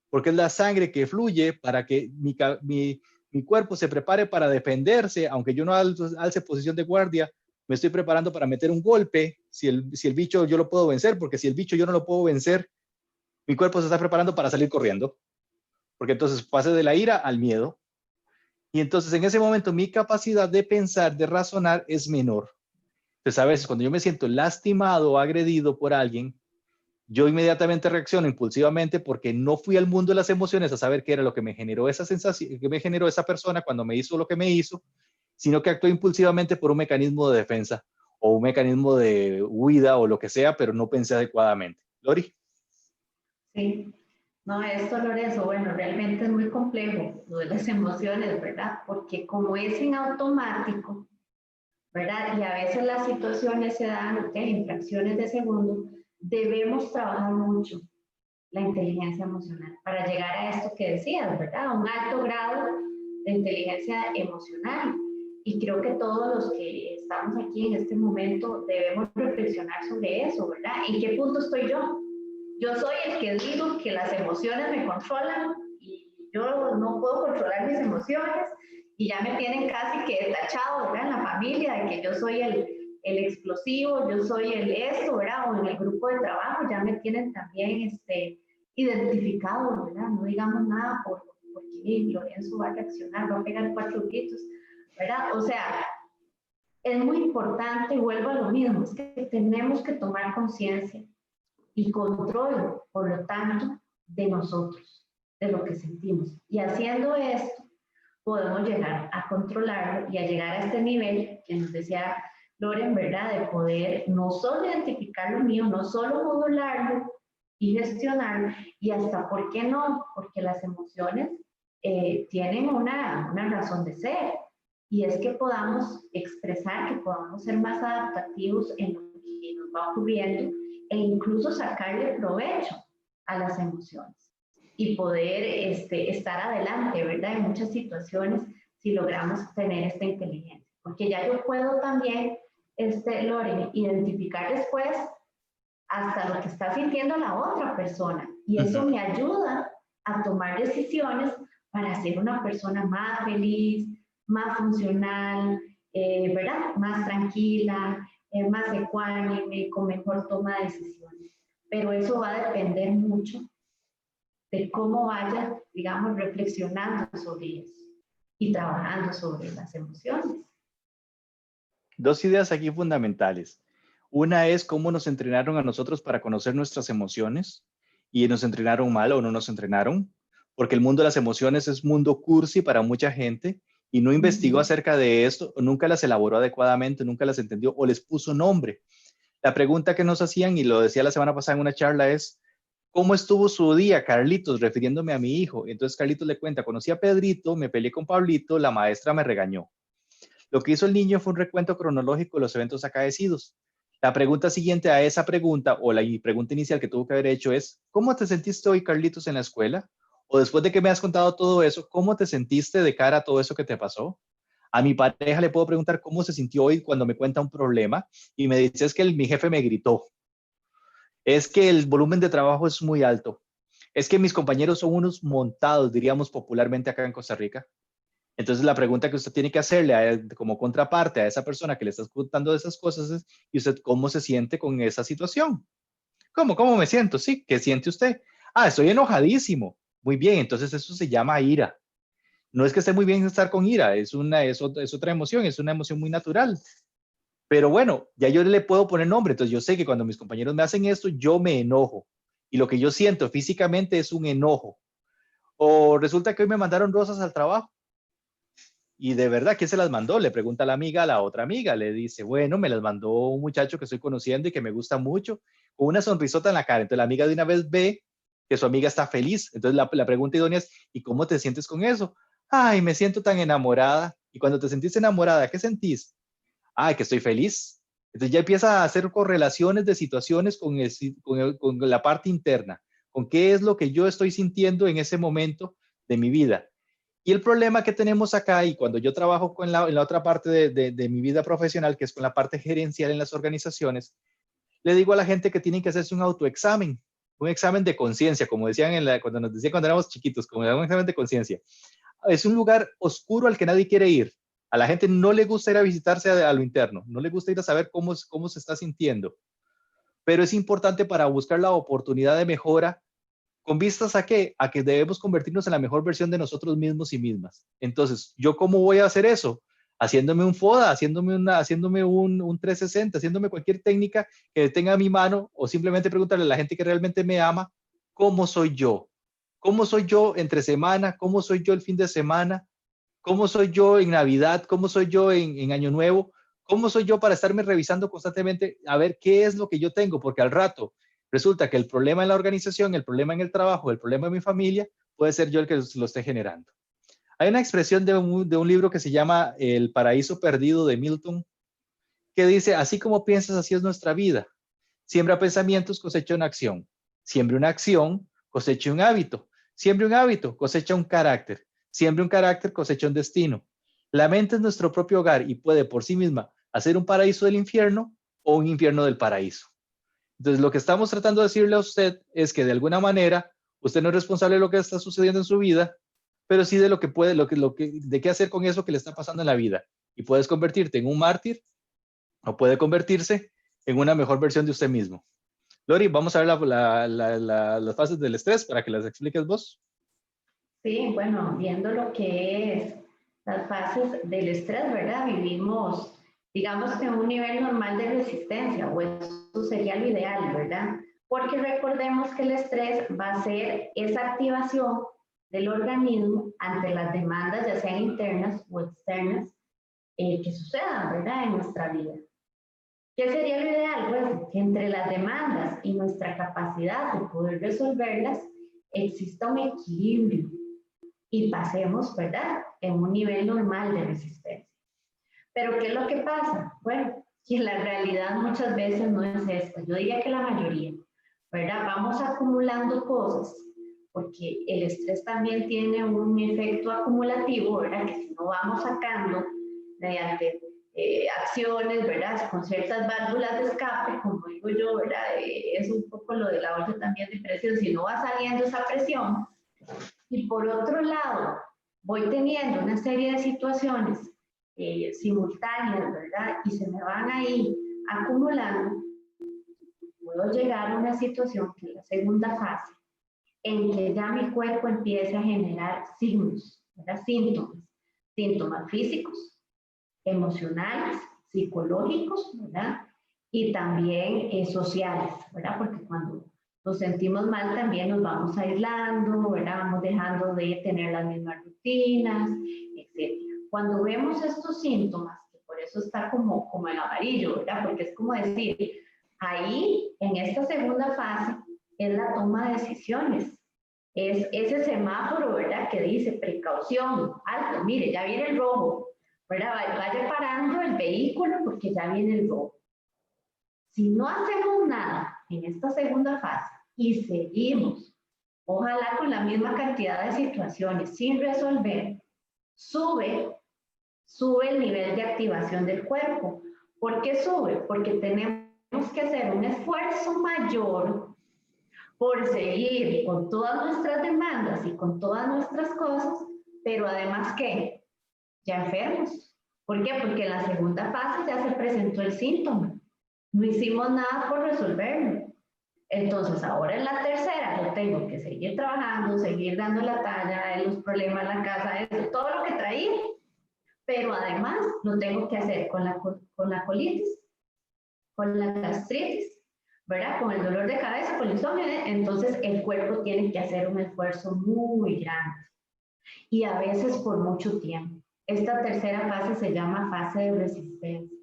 porque es la sangre que fluye para que mi cuerpo se prepare para defenderse, aunque yo no alce posición de guardia, me estoy preparando para meter un golpe, si el bicho yo lo puedo vencer, porque si el bicho yo no lo puedo vencer, mi cuerpo se está preparando para salir corriendo, porque entonces pase de la ira al miedo, y entonces en ese momento mi capacidad de pensar, de razonar es menor. Entonces a veces cuando yo me siento lastimado o agredido por alguien, yo inmediatamente reacciono impulsivamente porque no fui al mundo de las emociones a saber qué era lo que me generó esa sensación, que me generó esa persona cuando me hizo lo que me hizo, sino que actué impulsivamente por un mecanismo de defensa o un mecanismo de huida o lo que sea, pero no pensé adecuadamente. Lori. Sí, no, esto, Lorenzo, bueno, realmente es muy complejo lo de las emociones, ¿verdad? Porque como es en automático, ¿verdad? Y a veces las situaciones se dan en fracciones de segundo, debemos trabajar mucho la inteligencia emocional para llegar a esto que decías, ¿verdad? A un alto grado de inteligencia emocional. Y creo que todos los que estamos aquí en este momento debemos reflexionar sobre eso, ¿verdad? ¿En qué punto estoy yo? Yo soy el que digo que las emociones me controlan y yo no puedo controlar mis emociones y ya me tienen casi que tachado, ¿verdad? En la familia de que yo soy el explosivo, yo soy el esto, ¿verdad? O en el grupo de trabajo ya me tienen también identificado, ¿verdad? No digamos nada porque Lorenzo va a reaccionar, va a pegar 4 gritos, ¿verdad? O sea, es muy importante, vuelvo a lo mismo, es que tenemos que tomar conciencia y control, por lo tanto, de nosotros, de lo que sentimos. Y haciendo esto, podemos llegar a controlarlo y a llegar a este nivel que nos decía Loren, ¿verdad? De poder no solo identificar lo mío, no solo modularlo y gestionarlo, y hasta, ¿por qué no? Porque las emociones tienen una razón de ser, y es que podamos expresar, que podamos ser más adaptativos en lo que nos va ocurriendo, e incluso sacarle provecho a las emociones y poder estar adelante, ¿verdad? En muchas situaciones si logramos tener esta inteligencia. Porque ya yo puedo también, Loren, identificar después hasta lo que está sintiendo la otra persona. Y eso me ayuda a tomar decisiones para ser una persona más feliz, más funcional, ¿verdad? Más tranquila, más ecuánime, con mejor toma de decisiones. Pero eso va a depender mucho de cómo vaya, digamos, reflexionando sobre eso y trabajando sobre las emociones. Dos ideas aquí fundamentales. Una es cómo nos entrenaron a nosotros para conocer nuestras emociones y nos entrenaron mal o no nos entrenaron, porque el mundo de las emociones es mundo cursi para mucha gente y no investigó acerca de esto, o nunca las elaboró adecuadamente, nunca las entendió o les puso nombre. La pregunta que nos hacían, y lo decía la semana pasada en una charla, es ¿Cómo estuvo su día, Carlitos? Refiriéndome a mi hijo. Entonces Carlitos le cuenta, conocí a Pedrito, me peleé con Pablito, la maestra me regañó. Lo que hizo el niño fue un recuento cronológico de los eventos acaecidos. La pregunta siguiente a esa pregunta, o la pregunta inicial que tuvo que haber hecho es, ¿cómo te sentiste hoy, Carlitos, en la escuela? O después de que me has contado todo eso, ¿cómo te sentiste de cara a todo eso que te pasó? A mi pareja le puedo preguntar cómo se sintió hoy cuando me cuenta un problema y me dice es que mi jefe me gritó, es que el volumen de trabajo es muy alto, es que mis compañeros son unos montados, diríamos popularmente acá en Costa Rica. Entonces la pregunta que usted tiene que hacerle como contraparte a esa persona que le está contando de esas cosas es, ¿y usted cómo se siente con esa situación? ¿Cómo me siento? Sí, ¿qué siente usted? Ah, estoy enojadísimo. Muy bien, entonces eso se llama ira. No es que esté muy bien estar con ira, es otra emoción, es una emoción muy natural. Pero bueno, ya yo le puedo poner nombre, entonces yo sé que cuando mis compañeros me hacen esto, yo me enojo. Y lo que yo siento físicamente es un enojo. O resulta que hoy me mandaron rosas al trabajo. Y de verdad, ¿quién se las mandó? Le pregunta a la amiga a la otra amiga. Le dice, bueno, me las mandó un muchacho que estoy conociendo y que me gusta mucho, con una sonrisota en la cara. Entonces la amiga de una vez ve que su amiga está feliz. Entonces la pregunta idónea es, ¿y cómo te sientes con eso? Ay, me siento tan enamorada. Y cuando te sentís enamorada, ¿qué sentís? Ay, que estoy feliz. Entonces ya empieza a hacer correlaciones de situaciones con la parte interna, con qué es lo que yo estoy sintiendo en ese momento de mi vida. Y el problema que tenemos acá, y cuando yo trabajo en la otra parte de mi vida profesional, que es con la parte gerencial en las organizaciones, le digo a la gente que tienen que hacerse un autoexamen, un examen de conciencia, como decían cuando nos decían cuando éramos chiquitos, como un examen de conciencia. Es un lugar oscuro al que nadie quiere ir. A la gente no le gusta ir a visitarse a lo interno, no le gusta ir a saber cómo se está sintiendo, pero es importante para buscar la oportunidad de mejora. ¿Con vistas a qué? A que debemos convertirnos en la mejor versión de nosotros mismos y mismas. Entonces, ¿yo cómo voy a hacer eso? Haciéndome un FODA, haciéndome un 360, haciéndome cualquier técnica que tenga a mi mano o simplemente preguntarle a la gente que realmente me ama, ¿cómo soy yo? ¿Cómo soy yo entre semana? ¿Cómo soy yo el fin de semana? ¿Cómo soy yo en Navidad? ¿Cómo soy yo en Año Nuevo? ¿Cómo soy yo para estarme revisando constantemente a ver qué es lo que yo tengo? Porque al rato resulta que el problema en la organización, el problema en el trabajo, el problema en mi familia, puede ser yo el que lo esté generando. Hay una expresión de un libro que se llama El paraíso perdido de Milton, que dice, así como piensas, así es nuestra vida. Siembra pensamientos, cosecha una acción. Siembra una acción, cosecha un hábito. Siembra un hábito, cosecha un carácter. Siembra un carácter, cosecha un destino. La mente es nuestro propio hogar y puede por sí misma hacer un paraíso del infierno o un infierno del paraíso. Entonces, lo que estamos tratando de decirle a usted es que de alguna manera usted no es responsable de lo que está sucediendo en su vida, pero sí de lo que puede, de qué hacer con eso que le está pasando en la vida. Y puedes convertirte en un mártir o puede convertirse en una mejor versión de usted mismo. Lori, vamos a ver las fases del estrés para que las expliques vos. Sí, bueno, viendo lo que es las fases del estrés, ¿verdad? Vivimos, digamos que en un nivel normal de resistencia, o eso sería lo ideal, ¿verdad? Porque recordemos que el estrés va a ser esa activación del organismo ante las demandas, ya sean internas o externas, que sucedan, ¿verdad? En nuestra vida. ¿Qué sería lo ideal? Pues que entre las demandas y nuestra capacidad de poder resolverlas exista un equilibrio y pasemos, ¿verdad?, en un nivel normal de resistencia. Pero ¿qué es lo que pasa? Bueno, que la realidad muchas veces no es esta. Yo diría que la mayoría, ¿verdad? Vamos acumulando cosas, porque el estrés también tiene un efecto acumulativo, ¿verdad? Que si no vamos sacando mediante acciones, ¿verdad? Con ciertas válvulas de escape, como digo yo, ¿verdad? Es un poco lo de la olla también de presión. Si no va saliendo esa presión, y por otro lado, voy teniendo una serie de situaciones simultáneas, ¿verdad? Y se me van ahí acumulando, puedo llegar a una situación que es la segunda fase, en que ya mi cuerpo empieza a generar signos, ¿verdad? Síntomas físicos, emocionales, psicológicos, ¿verdad? Y también sociales, ¿verdad? Porque cuando nos sentimos mal también nos vamos aislando, ¿verdad? Vamos dejando de tener las mismas rutinas, etc. Cuando vemos estos síntomas, que por eso está como en amarillo, ¿verdad? Porque es como decir, ahí en esta segunda fase es la toma de decisiones. Es ese semáforo, ¿verdad? Que dice precaución, alto, mire, ya viene el robo, ¿verdad? Vaya parando el vehículo porque ya viene el robo. Si no hacemos nada en esta segunda fase y seguimos, ojalá con la misma cantidad de situaciones sin resolver, sube el nivel de activación del cuerpo. ¿Por qué sube? Porque tenemos que hacer un esfuerzo mayor por seguir con todas nuestras demandas y con todas nuestras cosas, pero además, ¿qué? Ya enfermos. ¿Por qué? Porque en la segunda fase ya se presentó el síntoma. No hicimos nada por resolverlo. Entonces, ahora en la tercera yo tengo que seguir trabajando, seguir dando la talla, los problemas en la casa, eso, todo lo que traía, pero además lo tengo que hacer con la colitis, con la gastritis, ¿verdad? Con el dolor de cabeza, con el insomnio. Entonces, el cuerpo tiene que hacer un esfuerzo muy grande y a veces por mucho tiempo. Esta tercera fase se llama fase de resistencia,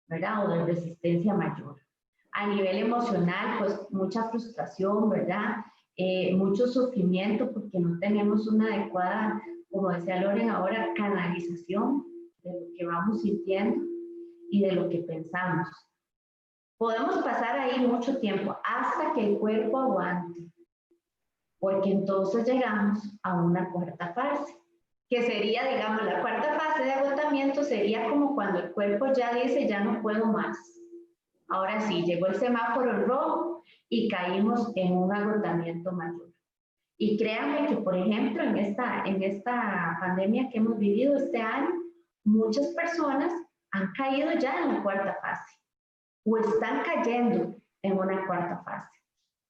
¿verdad? O de resistencia mayor. A nivel emocional, pues mucha frustración, ¿verdad? Mucho sufrimiento porque no tenemos una adecuada, como decía Loren ahora, canalización de lo que vamos sintiendo y de lo que pensamos. Podemos pasar ahí mucho tiempo hasta que el cuerpo aguante, porque entonces llegamos a una cuarta fase, que sería, digamos, la cuarta fase de agotamiento sería como cuando el cuerpo ya dice, ya no puedo más. Ahora sí, llegó el semáforo en rojo y caímos en un agotamiento mayor. Y créanme que, por ejemplo, en esta pandemia que hemos vivido este año, muchas personas han caído ya en la cuarta fase o están cayendo en una cuarta fase,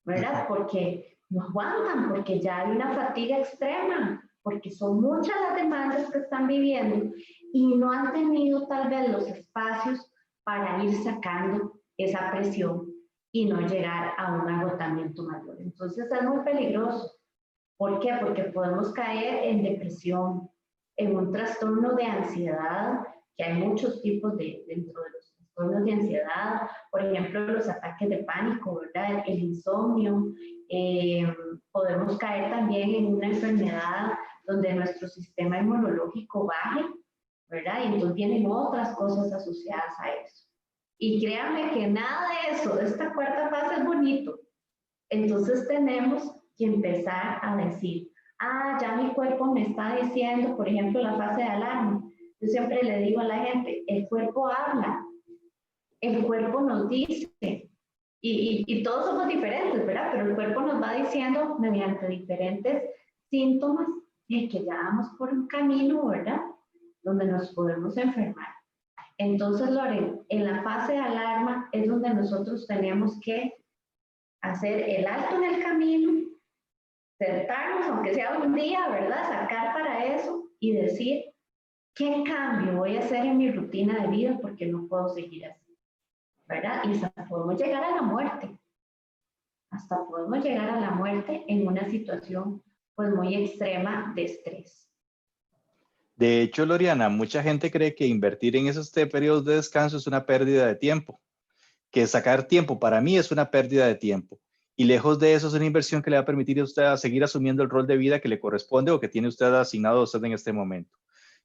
¿verdad? Porque no aguantan, porque ya hay una fatiga extrema, porque son muchas las demandas que están viviendo y no han tenido tal vez los espacios para ir sacando esa presión y no llegar a un agotamiento mayor. Entonces es muy peligroso. ¿Por qué? Porque podemos caer en depresión, en un trastorno de ansiedad, que hay muchos tipos dentro de los trastornos de ansiedad, por ejemplo, los ataques de pánico, ¿verdad? El insomnio. Podemos caer también en una enfermedad donde nuestro sistema inmunológico baje, ¿verdad? Y entonces vienen otras cosas asociadas a eso. Y créanme que nada de eso, de esta cuarta fase es bonito. Entonces tenemos que empezar a decir, ya mi cuerpo me está diciendo, por ejemplo, la fase de alarma. Yo siempre le digo a la gente, el cuerpo habla, el cuerpo nos dice, y todos somos diferentes, ¿verdad? Pero el cuerpo nos va diciendo mediante diferentes síntomas que ya vamos por un camino, ¿verdad? Donde nos podemos enfermar. Entonces, Loren, en la fase de alarma es donde nosotros tenemos que hacer el alto en el camino, sentarnos, aunque sea un día, ¿verdad? Sacar para eso y decir, ¿qué cambio voy a hacer en mi rutina de vida? Porque no puedo seguir así, ¿verdad? Y hasta podemos llegar a la muerte. Hasta podemos llegar a la muerte en una situación, pues, muy extrema de estrés. De hecho, Loriana, mucha gente cree que invertir en esos periodos de descanso es una pérdida de tiempo, que sacar tiempo para mí es una pérdida de tiempo. Y lejos de eso es una inversión que le va a permitir a usted a seguir asumiendo el rol de vida que le corresponde o que tiene usted asignado a usted en este momento.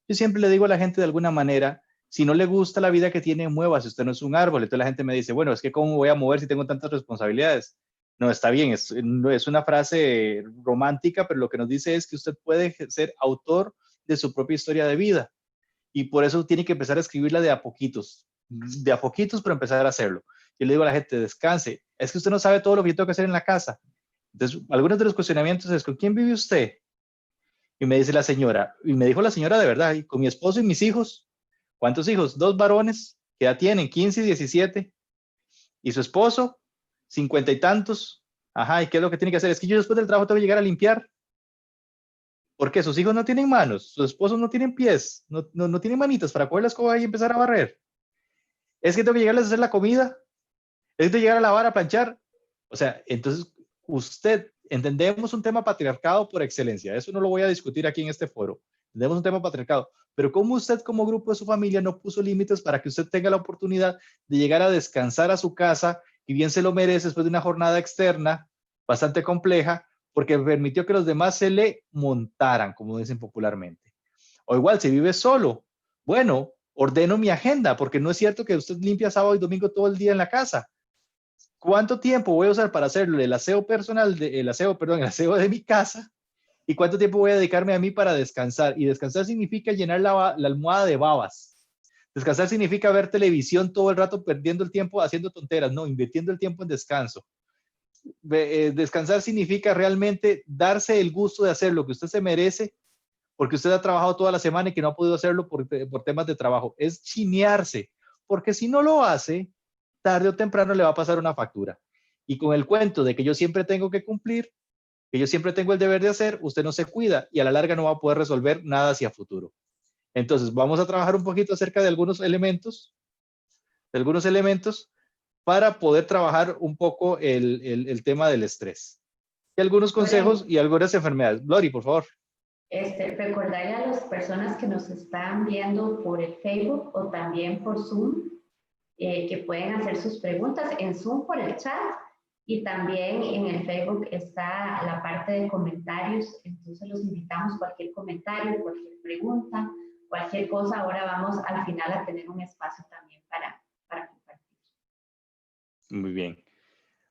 Yo siempre le digo a la gente de alguna manera, si no le gusta la vida que tiene, muévase, usted no es un árbol. Entonces la gente me dice, bueno, es que ¿cómo me voy a mover si tengo tantas responsabilidades? No, está bien, es una frase romántica, pero lo que nos dice es que usted puede ser autor de su propia historia de vida. Y por eso tiene que empezar a escribirla de a poquitos, pero empezar a hacerlo. Yo le digo a la gente, descanse, es que usted no sabe todo lo que yo tengo que hacer en la casa. Entonces, algunos de los cuestionamientos es, ¿con quién vive usted? Y me dice la señora, y me dijo la señora de verdad, y con mi esposo y mis hijos. ¿Cuántos hijos? 2 varones, que ya tienen 15 y 17, y su esposo, 50 y tantos. Ajá, ¿y qué es lo que tiene que hacer? Es que yo después del trabajo tengo que llegar a limpiar. Porque sus hijos no tienen manos, sus esposos no tienen pies, no tienen manitas para coger la escoba y empezar a barrer. Es que tengo que llegarles a hacer la comida, es de llegar a lavar, a planchar. O sea, entonces entendemos un tema patriarcado por excelencia, eso no lo voy a discutir aquí en este foro, entendemos un tema patriarcado, pero ¿cómo usted como grupo de su familia no puso límites para que usted tenga la oportunidad de llegar a descansar a su casa, y bien se lo merece después de una jornada externa, bastante compleja, porque permitió que los demás se le montaran, como dicen popularmente. O igual, si vive solo, bueno, ordeno mi agenda, porque no es cierto que usted limpia sábado y domingo todo el día en la casa. ¿Cuánto tiempo voy a usar para hacer el aseo personal, el aseo de mi casa? ¿Y cuánto tiempo voy a dedicarme a mí para descansar? Y descansar significa llenar la almohada de babas. Descansar significa ver televisión todo el rato perdiendo el tiempo haciendo tonteras, no, invirtiendo el tiempo en descanso. Descansar significa realmente darse el gusto de hacer lo que usted se merece porque usted ha trabajado toda la semana y que no ha podido hacerlo por temas de trabajo. Es chinearse, porque si no lo hace, tarde o temprano le va a pasar una factura. Y con el cuento de que yo siempre tengo que cumplir, que yo siempre tengo el deber de hacer, usted no se cuida y a la larga no va a poder resolver nada hacia futuro. Entonces, vamos a trabajar un poquito acerca de algunos elementos para poder trabajar un poco el tema del estrés. Y algunos consejos y algunas enfermedades. Lori, por favor. Recordarle a las personas que nos están viendo por el Facebook o también por Zoom que pueden hacer sus preguntas en Zoom por el chat y también en el Facebook está la parte de comentarios, entonces los invitamos cualquier comentario, cualquier pregunta, cualquier cosa. Ahora vamos al final a tener un espacio también para compartir. Muy bien.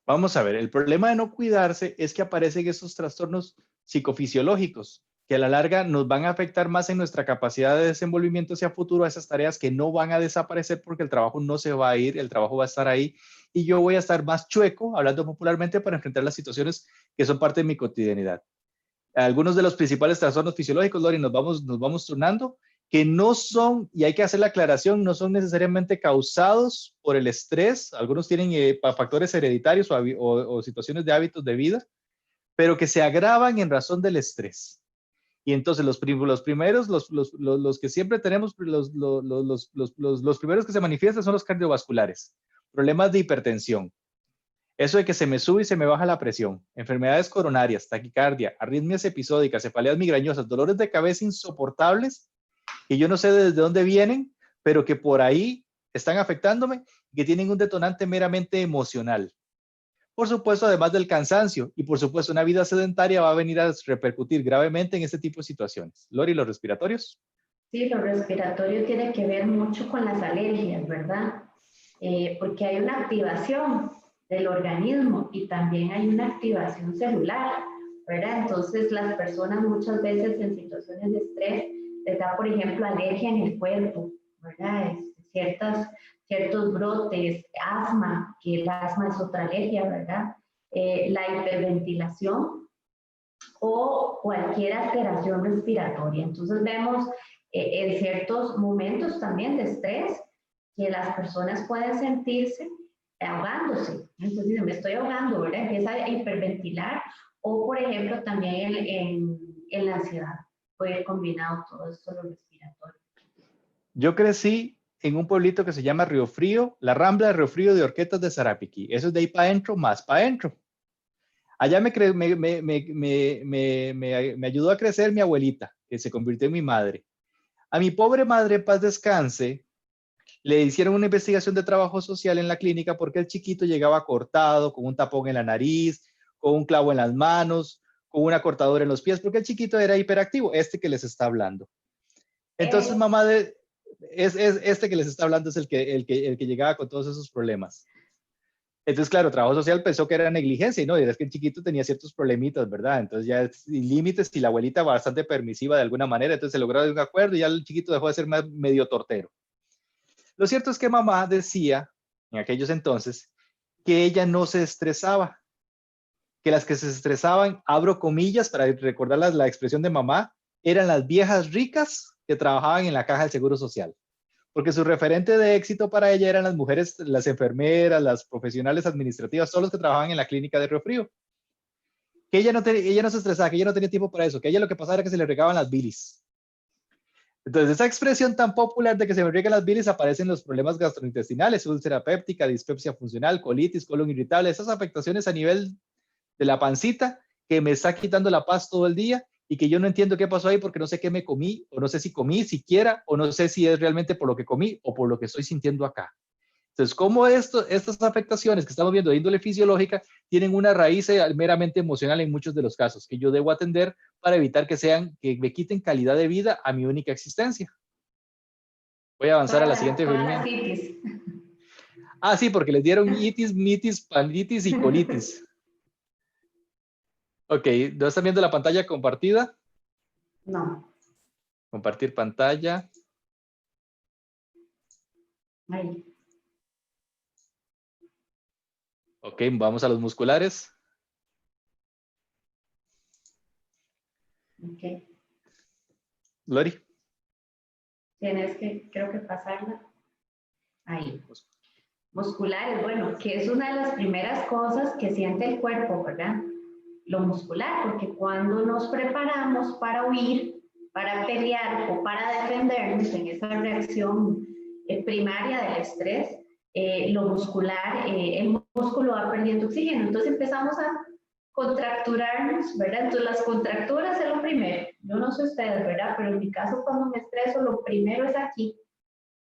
Vamos a ver, el problema de no cuidarse es que aparecen esos trastornos psicofisiológicos que a la larga nos van a afectar más en nuestra capacidad de desenvolvimiento hacia futuro a esas tareas que no van a desaparecer porque el trabajo no se va a ir, el trabajo va a estar ahí y yo voy a estar más chueco, hablando popularmente, para enfrentar las situaciones que son parte de mi cotidianidad. Algunos de los principales trastornos fisiológicos, Lori, nos vamos turnando, que no son, y hay que hacer la aclaración, no son necesariamente causados por el estrés, algunos tienen factores hereditarios o situaciones de hábitos de vida, pero que se agravan en razón del estrés. Y entonces los primeros, los que siempre tenemos, los primeros que se manifiestan son los cardiovasculares, problemas de hipertensión, eso de que se me sube y se me baja la presión, enfermedades coronarias, taquicardia, arritmias episódicas, cefaleas migrañosas, dolores de cabeza insoportables, que yo no sé desde dónde vienen, pero que por ahí están afectándome, que tienen un detonante meramente emocional. Por supuesto, además del cansancio y por supuesto una vida sedentaria va a venir a repercutir gravemente en este tipo de situaciones. Lori, ¿los respiratorios? Sí, lo respiratorio tiene que ver mucho con las alergias, ¿verdad? Porque hay una activación del organismo y también hay una activación celular, ¿verdad? Entonces las personas muchas veces en situaciones de estrés les da, por ejemplo, alergia en el cuerpo, ¿verdad? Ciertos brotes, asma, que el asma es otra alergia, ¿verdad? La hiperventilación o cualquier alteración respiratoria. Entonces vemos en ciertos momentos también de estrés que las personas pueden sentirse ahogándose. Entonces dicen, me estoy ahogando, ¿verdad? Empieza a hiperventilar o, por ejemplo, también en la ansiedad. Puede ir combinado todo esto, lo respiratorio. Yo crecí en un pueblito que se llama Río Frío, la Rambla de Río Frío de Orquetas de Sarapiquí. Eso es de ahí para adentro, más para adentro. Allá me ayudó a crecer mi abuelita, que se convirtió en mi madre. A mi pobre madre, paz descanse, le hicieron una investigación de trabajo social en la clínica porque el chiquito llegaba cortado, con un tapón en la nariz, con un clavo en las manos, con una cortadura en los pies, porque el chiquito era hiperactivo, este que les está hablando. Entonces, mamá, este que les está hablando es el que llegaba con todos esos problemas. Entonces, claro, trabajo social pensó que era negligencia, ¿no? Y es que el chiquito tenía ciertos problemitas, ¿verdad? Entonces ya sin límites y la abuelita bastante permisiva de alguna manera, entonces se logró un acuerdo y ya el chiquito dejó de ser medio tortero. Lo cierto es que mamá decía, en aquellos entonces, que ella no se estresaba, que las que se estresaban, abro comillas para recordar la expresión de mamá, eran las viejas ricas que trabajaban en la caja del Seguro Social. Porque su referente de éxito para ella eran las mujeres, las enfermeras, las profesionales administrativas, todos los que trabajaban en la clínica de Río Frío. Que ella no se estresaba, que ella no tenía tiempo para eso, que a ella lo que pasaba era que se le regaban las bilis. Entonces, esa expresión tan popular de que se me riegan las bilis aparece en los problemas gastrointestinales, úlcera péptica, dispepsia funcional, colitis, colon irritable, esas afectaciones a nivel de la pancita que me está quitando la paz todo el día y que yo no entiendo qué pasó ahí porque no sé qué me comí o no sé si comí siquiera o no sé si es realmente por lo que comí o por lo que estoy sintiendo acá. Entonces, ¿cómo estas afectaciones que estamos viendo de índole fisiológica tienen una raíz meramente emocional en muchos de los casos que yo debo atender para evitar que me quiten calidad de vida a mi única existencia? Voy a avanzar a la siguiente Todas filmina. las itis. Ah, sí, porque les dieron itis, mitis, panditis y colitis. Ok, ¿no están viendo la pantalla compartida? No. Compartir pantalla. Ahí. Ok, vamos a los musculares. Ok. Lori. Tienes que, creo que pasarla. Ahí. Musculares, bueno, que es una de las primeras cosas que siente el cuerpo, ¿verdad? Lo muscular, porque cuando nos preparamos para huir, para pelear o para defendernos en esa reacción primaria del estrés, lo muscular, el músculo va perdiendo oxígeno, entonces empezamos a contracturarnos, ¿verdad? Entonces las contracturas es lo primero. Yo no sé ustedes, ¿verdad? Pero en mi caso cuando me estreso, lo primero es aquí,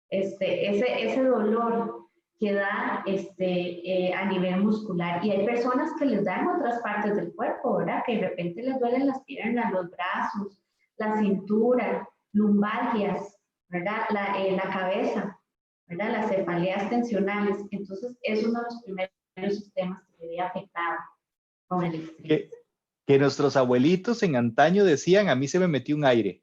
ese dolor que da a nivel muscular. Y hay personas que les dan otras partes del cuerpo, ¿verdad? Que de repente les duelen las piernas, los brazos, la cintura, lumbalgias, ¿verdad? La cabeza, ¿verdad? Las cefaleas tensionales. Entonces, es uno de los primeros sistemas que se ve afectado con el estrés. Que nuestros abuelitos en antaño decían, a mí se me metió un aire.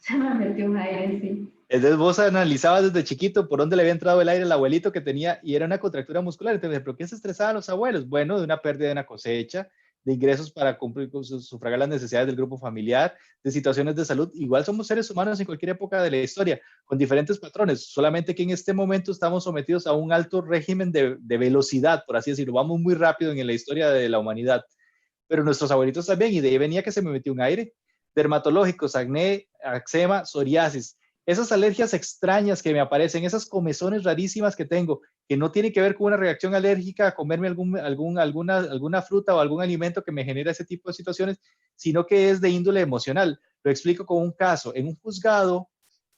Se me metió un aire, sí. Entonces vos analizabas desde chiquito por dónde le había entrado el aire al abuelito que tenía y era una contractura muscular. Entonces, ¿pero qué se estresaban los abuelos? Bueno, de una pérdida de una cosecha, de ingresos para cumplir con sufragar las necesidades del grupo familiar, de situaciones de salud. Igual somos seres humanos en cualquier época de la historia, con diferentes patrones, solamente que en este momento estamos sometidos a un alto régimen de velocidad, por así decirlo. Vamos muy rápido en la historia de la humanidad. Pero nuestros abuelitos también, y de ahí venía que se me metió un aire. Dermatológicos, acné, eczema, psoriasis. Esas alergias extrañas que me aparecen, esas comezones rarísimas que tengo, que no tiene que ver con una reacción alérgica a comerme alguna fruta o algún alimento que me genera ese tipo de situaciones, sino que es de índole emocional. Lo explico con un caso. En un juzgado,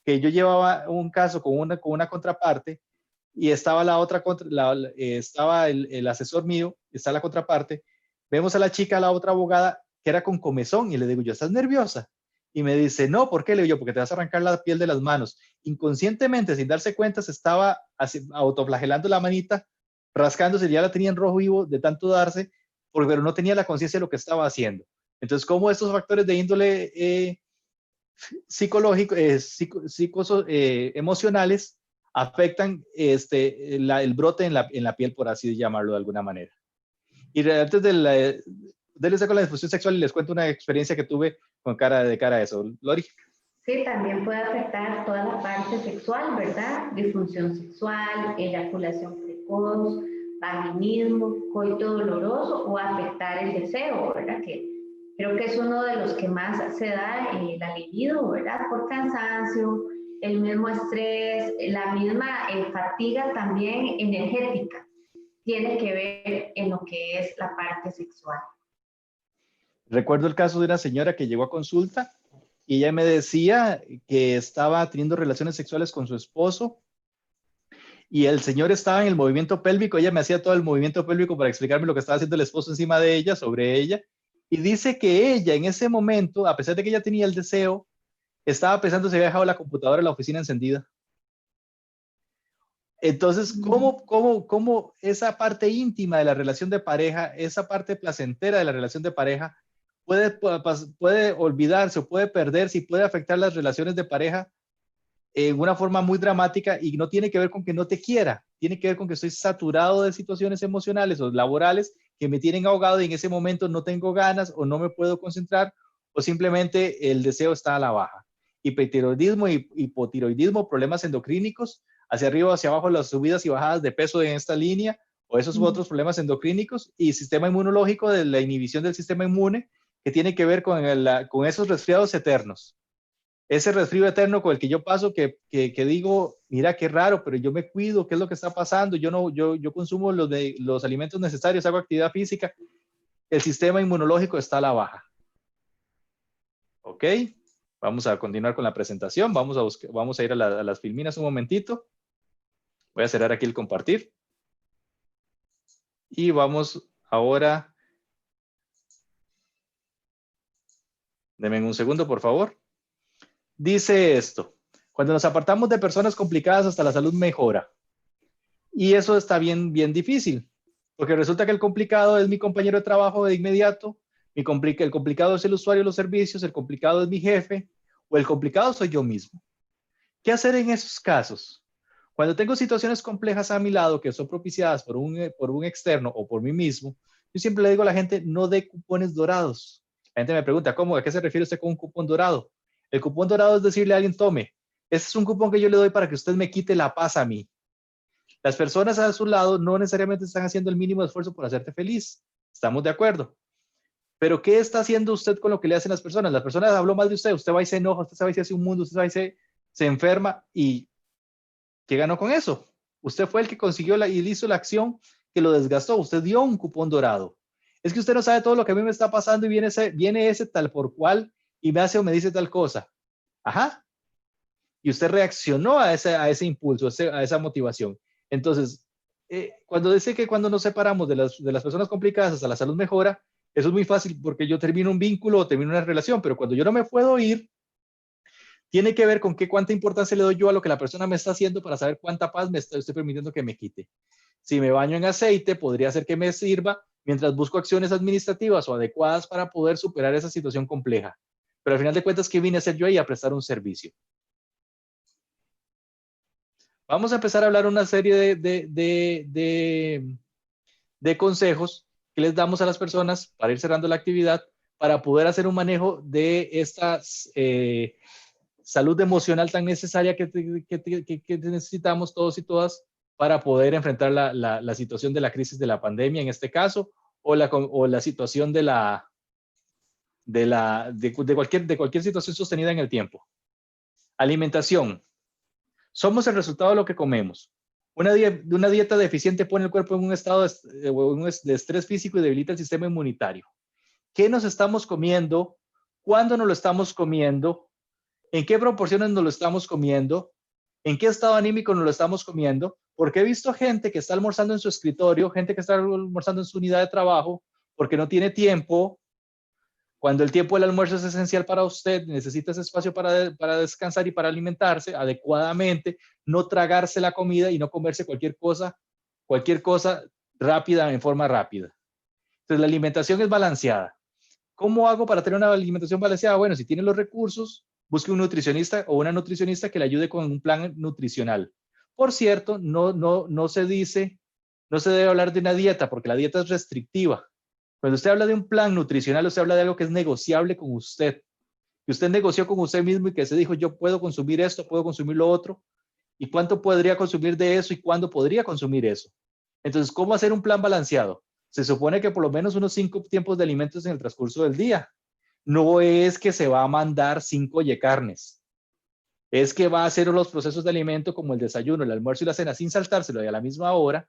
que yo llevaba un caso con una contraparte, y estaba estaba el asesor mío, está la contraparte, vemos a la chica, la otra abogada, que era con comezón, y le digo yo, ¿estás nerviosa? Y me dice, no, ¿por qué? Le digo yo, porque te vas a arrancar la piel de las manos. Inconscientemente, sin darse cuenta, se estaba autoflagelando la manita, rascándose, ya la tenía en rojo vivo de tanto darse, pero no tenía la conciencia de lo que estaba haciendo. Entonces, ¿cómo estos factores de índole psicológico, emocionales afectan el brote en la piel, por así llamarlo de alguna manera? Y antes de con la disfunción sexual, les cuento una experiencia que tuve de cara a eso. Lori. Sí, también puede afectar toda la parte sexual, ¿verdad? Disfunción sexual, eyaculación precoz, vaginismo, coito doloroso o afectar el deseo, ¿verdad? Que creo que es uno de los que más se da la libido, ¿verdad? Por cansancio, el mismo estrés, la misma fatiga también energética, tiene que ver en lo que es la parte sexual. Recuerdo el caso de una señora que llegó a consulta y ella me decía que estaba teniendo relaciones sexuales con su esposo y el señor estaba en el movimiento pélvico. Ella me hacía todo el movimiento pélvico para explicarme lo que estaba haciendo el esposo encima de ella, sobre ella. Y dice que ella en ese momento, a pesar de que ella tenía el deseo, estaba pensando si había dejado la computadora en la oficina encendida. Entonces, ¿cómo esa parte íntima de la relación de pareja, esa parte placentera de la relación de pareja, puede olvidarse o puede perderse y puede afectar las relaciones de pareja en una forma muy dramática? Y no tiene que ver con que no te quiera, tiene que ver con que estoy saturado de situaciones emocionales o laborales que me tienen ahogado y en ese momento no tengo ganas o no me puedo concentrar o simplemente el deseo está a la baja. Hipertiroidismo, hipotiroidismo, problemas endocrínicos, hacia arriba o hacia abajo, las subidas y bajadas de peso en esta línea, o esos otros problemas endocrínicos, y sistema inmunológico, de la inhibición del sistema inmune, que tiene que ver con esos resfriados eternos. Ese resfrío eterno con el que yo paso, que digo, mira qué raro, pero yo me cuido, ¿qué es lo que está pasando? Yo consumo los alimentos necesarios, hago actividad física, el sistema inmunológico está a la baja. ¿Ok? Vamos a continuar con la presentación, vamos a ir a las filminas un momentito. Voy a cerrar aquí el compartir. Y vamos ahora. Denme un segundo, por favor. Dice esto: cuando nos apartamos de personas complicadas, hasta la salud mejora. Y eso está bien difícil, porque resulta que el complicado es mi compañero de trabajo de inmediato, el complicado es el usuario de los servicios, el complicado es mi jefe, o el complicado soy yo mismo. ¿Qué hacer en esos casos? Cuando tengo situaciones complejas a mi lado que son propiciadas por un externo o por mí mismo, yo siempre le digo a la gente: no dé cupones dorados. La gente me pregunta: ¿cómo? ¿A qué se refiere usted con un cupón dorado? El cupón dorado es decirle a alguien: tome, este es un cupón que yo le doy para que usted me quite la paz a mí. Las personas a su lado no necesariamente están haciendo el mínimo esfuerzo por hacerte feliz. Estamos de acuerdo. Pero ¿qué está haciendo usted con lo que le hacen las personas? Las personas habló mal de usted, usted va y se enoja, usted va y se hace un mundo, usted va y se enferma. ¿Y qué ganó con eso? Usted fue el que consiguió y hizo la acción que lo desgastó. Usted dio un cupón dorado. Es que usted no sabe todo lo que a mí me está pasando y viene ese tal por cual y me hace o me dice tal cosa. Ajá. Y usted reaccionó a ese impulso, a esa motivación. Entonces, cuando dice que cuando nos separamos de las personas complicadas hasta la salud mejora, eso es muy fácil porque yo termino un vínculo o termino una relación, pero cuando yo no me puedo ir, tiene que ver con cuánta importancia le doy yo a lo que la persona me está haciendo para saber cuánta paz estoy permitiendo que me quite. Si me baño en aceite, podría ser que me sirva mientras busco acciones administrativas o adecuadas para poder superar esa situación compleja. Pero al final de cuentas, ¿qué vine a hacer yo ahí? A prestar un servicio. Vamos a empezar a hablar una serie de consejos que les damos a las personas para ir cerrando la actividad, para poder hacer un manejo de esta salud emocional tan necesaria que necesitamos todos y todas para poder enfrentar la situación de la crisis de la pandemia en este caso, o la situación de cualquier situación sostenida en el tiempo. Alimentación. Somos el resultado de lo que comemos. Una dieta deficiente pone el cuerpo en un estado de estrés físico y debilita el sistema inmunitario. ¿Qué nos estamos comiendo? ¿Cuándo nos lo estamos comiendo? ¿En qué proporciones nos lo estamos comiendo? ¿En qué estado anímico nos lo estamos comiendo? Porque he visto gente que está almorzando en su escritorio, gente que está almorzando en su unidad de trabajo, porque no tiene tiempo. Cuando el tiempo del almuerzo es esencial para usted, necesita ese espacio para descansar y para alimentarse adecuadamente, no tragarse la comida y no comerse cualquier cosa rápida, en forma rápida. Entonces, la alimentación es balanceada. ¿Cómo hago para tener una alimentación balanceada? Bueno, si tiene los recursos, busque un nutricionista o una nutricionista que le ayude con un plan nutricional. Por cierto, no se debe hablar de una dieta porque la dieta es restrictiva. Cuando usted habla de un plan nutricional, usted habla de algo que es negociable con usted, que usted negoció con usted mismo y que se dijo: yo puedo consumir esto, puedo consumir lo otro, y cuánto podría consumir de eso y cuándo podría consumir eso. Entonces, ¿cómo hacer un plan balanceado? Se supone que por lo menos unos 5 tiempos de alimentos en el transcurso del día. No es que se va a mandar 5 carnes. Es que va a hacer los procesos de alimento como el desayuno, el almuerzo y la cena sin saltárselo a la misma hora.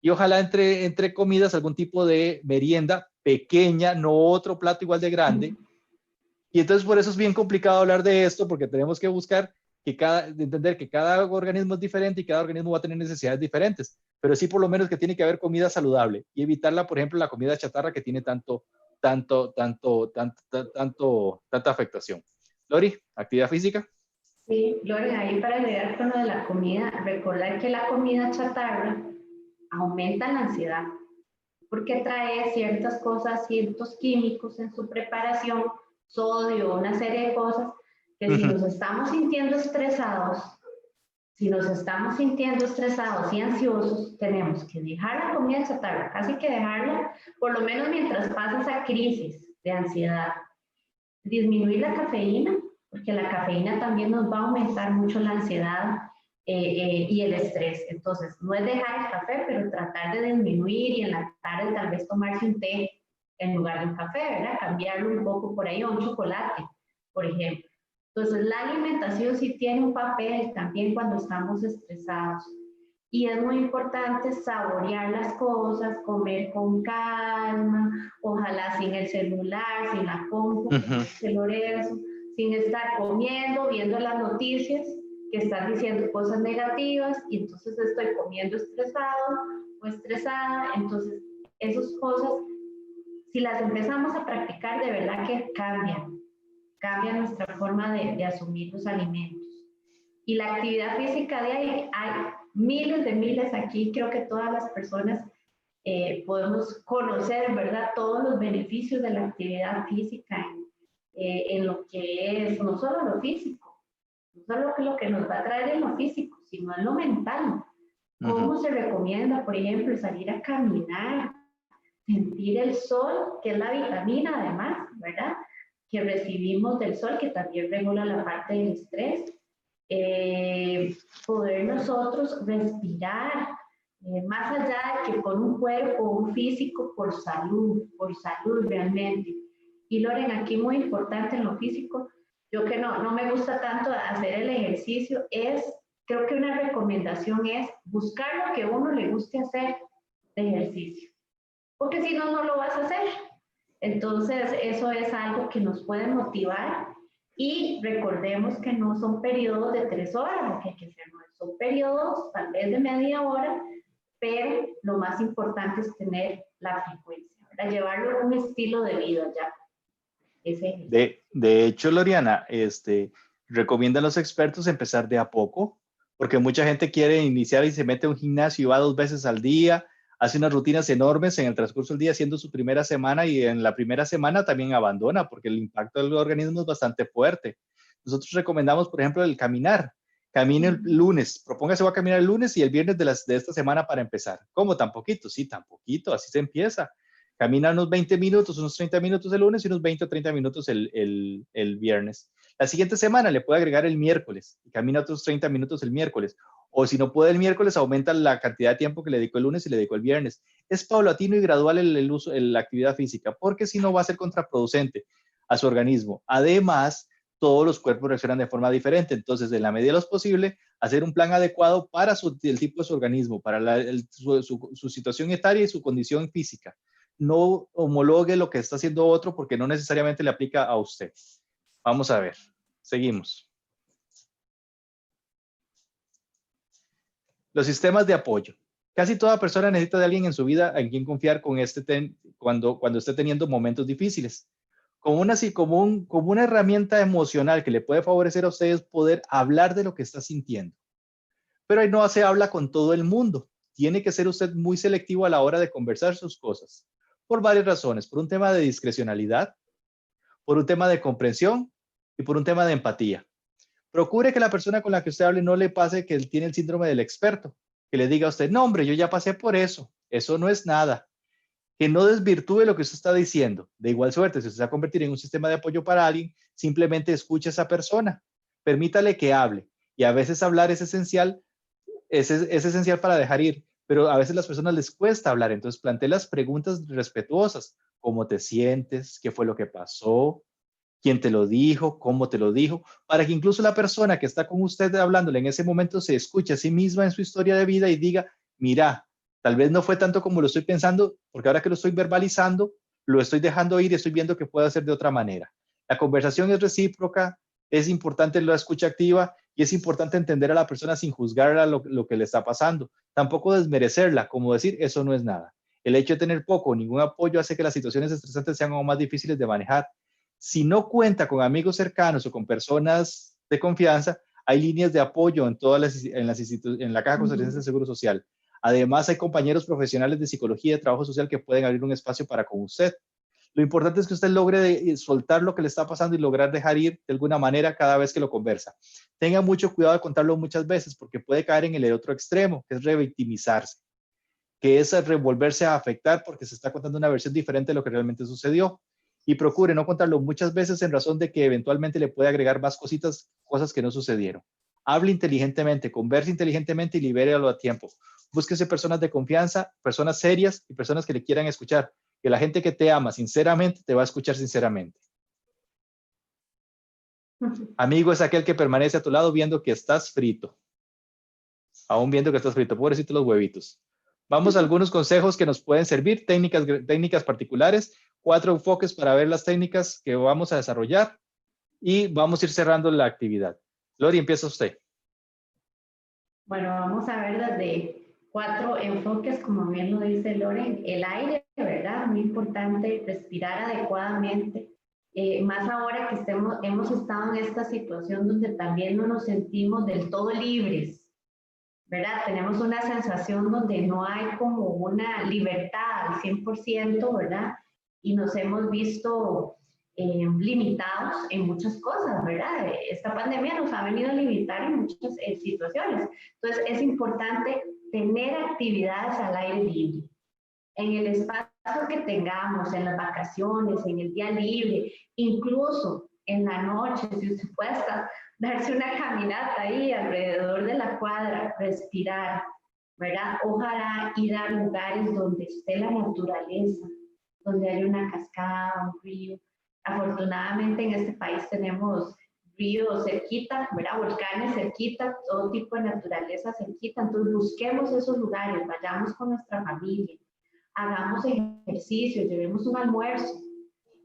Y ojalá entre comidas algún tipo de merienda pequeña, no otro plato igual de grande. Y entonces por eso es bien complicado hablar de esto, porque tenemos que buscar entender que cada organismo es diferente y cada organismo va a tener necesidades diferentes. Pero sí por lo menos que tiene que haber comida saludable y evitarla, por ejemplo, la comida chatarra que tiene tanta afectación. Lori, actividad física. Sí, Lore, ahí para agregar con lo de la comida, recordar que la comida chatarra aumenta la ansiedad porque trae ciertas cosas, ciertos químicos en su preparación, sodio, una serie de cosas que si nos estamos sintiendo estresados, y ansiosos, tenemos que dejar la comida chatarra, casi que dejarla, por lo menos mientras pasa esa crisis de ansiedad. Disminuir la cafeína, porque la cafeína también nos va a aumentar mucho la ansiedad y el estrés. Entonces, no es dejar el café, pero tratar de disminuir y en la tarde tal vez tomarse un té en lugar de un café, ¿verdad? Cambiarlo un poco por ahí, o un chocolate, por ejemplo. Entonces, la alimentación sí tiene un papel también cuando estamos estresados. Y es muy importante saborear las cosas, comer con calma, ojalá sin el celular, sin la compu, sin estar comiendo, viendo las noticias, que están diciendo cosas negativas y entonces estoy comiendo estresado o estresada. Entonces, esas cosas, si las empezamos a practicar, de verdad que cambia nuestra forma de asumir los alimentos. Y la actividad física de ahí, hay miles de miles aquí, creo que todas las personas podemos conocer, ¿verdad?, todos los beneficios de la actividad física en lo que es, no solo lo físico, no solo lo que nos va a traer en lo físico, sino en lo mental. ¿Cómo se recomienda, por ejemplo, salir a caminar, sentir el sol, que es la vitamina además, ¿verdad?, que recibimos del sol, que también regula la parte del estrés? Poder nosotros respirar, más allá de que por un cuerpo, un físico, por salud realmente. Y Loren, aquí muy importante en lo físico, yo que no me gusta tanto hacer el ejercicio, creo que una recomendación es buscar lo que a uno le guste hacer de ejercicio, porque si no, no lo vas a hacer. Entonces, eso es algo que nos puede motivar. Y recordemos que no son periodos de 3 horas lo que hay que hacer, no son periodos tal vez de media hora, pero lo más importante es tener la frecuencia, ¿verdad? Llevarlo a un estilo de vida ya. De hecho, Loriana, recomiendan los expertos empezar de a poco, porque mucha gente quiere iniciar y se mete a un gimnasio y va 2 veces al día, hace unas rutinas enormes en el transcurso del día haciendo su primera semana y en la primera semana también abandona porque el impacto del organismo es bastante fuerte. Nosotros recomendamos, por ejemplo, el caminar. Camine el lunes, propóngase voy a caminar el lunes y el viernes de esta semana para empezar. ¿Cómo? ¿Tan poquito? Sí, tan poquito, así se empieza. Camina unos 20 minutos, unos 30 minutos el lunes y unos 20 o 30 minutos el viernes. La siguiente semana le puede agregar el miércoles y camina otros 30 minutos el miércoles. O si no puede el miércoles, aumenta la cantidad de tiempo que le dedicó el lunes y le dedicó el viernes. Es paulatino y gradual el uso de la actividad física, porque si no va a ser contraproducente a su organismo. Además, todos los cuerpos reaccionan de forma diferente. Entonces, en la medida de lo posible, hacer un plan adecuado para el tipo de su organismo, para su situación etaria y su condición física. No homologue lo que está haciendo otro porque no necesariamente le aplica a usted. Vamos a ver. Seguimos. Los sistemas de apoyo. Casi toda persona necesita de alguien en su vida en quien confiar cuando esté teniendo momentos difíciles. Como una herramienta emocional que le puede favorecer a ustedes poder hablar de lo que está sintiendo. Pero ahí no se habla con todo el mundo. Tiene que ser usted muy selectivo a la hora de conversar sus cosas. Por varias razones. Por un tema de discrecionalidad, por un tema de comprensión y por un tema de empatía. Procure que la persona con la que usted hable no le pase que él tiene el síndrome del experto, que le diga a usted, no hombre, yo ya pasé por eso no es nada, que no desvirtúe lo que usted está diciendo. De igual suerte, si usted se va a convertir en un sistema de apoyo para alguien, simplemente escuche a esa persona, permítale que hable, y a veces hablar es esencial para dejar ir, pero a veces las personas les cuesta hablar, entonces plantee las preguntas respetuosas, ¿cómo te sientes? ¿Qué fue lo que pasó? ¿Quién te lo dijo? ¿Cómo te lo dijo? Para que incluso la persona que está con usted hablándole en ese momento se escuche a sí misma en su historia de vida y diga, mira, tal vez no fue tanto como lo estoy pensando, porque ahora que lo estoy verbalizando, lo estoy dejando ir y estoy viendo que puedo hacer de otra manera. La conversación es recíproca, es importante la escucha activa y es importante entender a la persona sin juzgarla lo que le está pasando. Tampoco desmerecerla, como decir, eso no es nada. El hecho de tener poco o ningún apoyo hace que las situaciones estresantes sean aún más difíciles de manejar. Si no cuenta con amigos cercanos o con personas de confianza, hay líneas de apoyo en la Caja Costarricense de Seguro Social. Además, hay compañeros profesionales de psicología y de trabajo social que pueden abrir un espacio para con usted. Lo importante es que usted logre soltar lo que le está pasando y lograr dejar ir de alguna manera cada vez que lo conversa. Tenga mucho cuidado de contarlo muchas veces porque puede caer en el otro extremo, que es revictimizarse, que es revolverse a afectar porque se está contando una versión diferente de lo que realmente sucedió. Y procure no contarlo muchas veces en razón de que eventualmente le puede agregar más cosas que no sucedieron. Hable inteligentemente, converse inteligentemente y libéralo a tiempo. Búsquese personas de confianza, personas serias y personas que le quieran escuchar. Que la gente que te ama sinceramente te va a escuchar sinceramente. Amigo es aquel que permanece a tu lado viendo que estás frito. Aún viendo que estás frito. Pobrecito los huevitos. Vamos a algunos consejos que nos pueden servir, técnicas particulares, 4 enfoques para ver las técnicas que vamos a desarrollar y vamos a ir cerrando la actividad. Lori, empieza usted. Bueno, vamos a ver desde 4 enfoques, como bien lo dice Loren. El aire, ¿verdad? Muy importante, respirar adecuadamente. Más ahora que hemos estado en esta situación donde también no nos sentimos del todo libres, ¿verdad? Tenemos una sensación donde no hay como una libertad al 100%, ¿verdad? Y nos hemos visto limitados en muchas cosas, ¿verdad? Esta pandemia nos ha venido a limitar en muchas situaciones. Entonces, es importante tener actividades al aire libre. En el espacio que tengamos, en las vacaciones, en el día libre, incluso en la noche, si usted puede darse una caminata ahí alrededor de la cuadra, respirar, ¿verdad? Ojalá ir a lugares donde esté la naturaleza, donde haya una cascada, un río. Afortunadamente en este país tenemos ríos cerquita, ¿verdad? Volcanes cerquita, todo tipo de naturaleza cerquita. Entonces busquemos esos lugares, vayamos con nuestra familia, hagamos ejercicio, llevemos un almuerzo,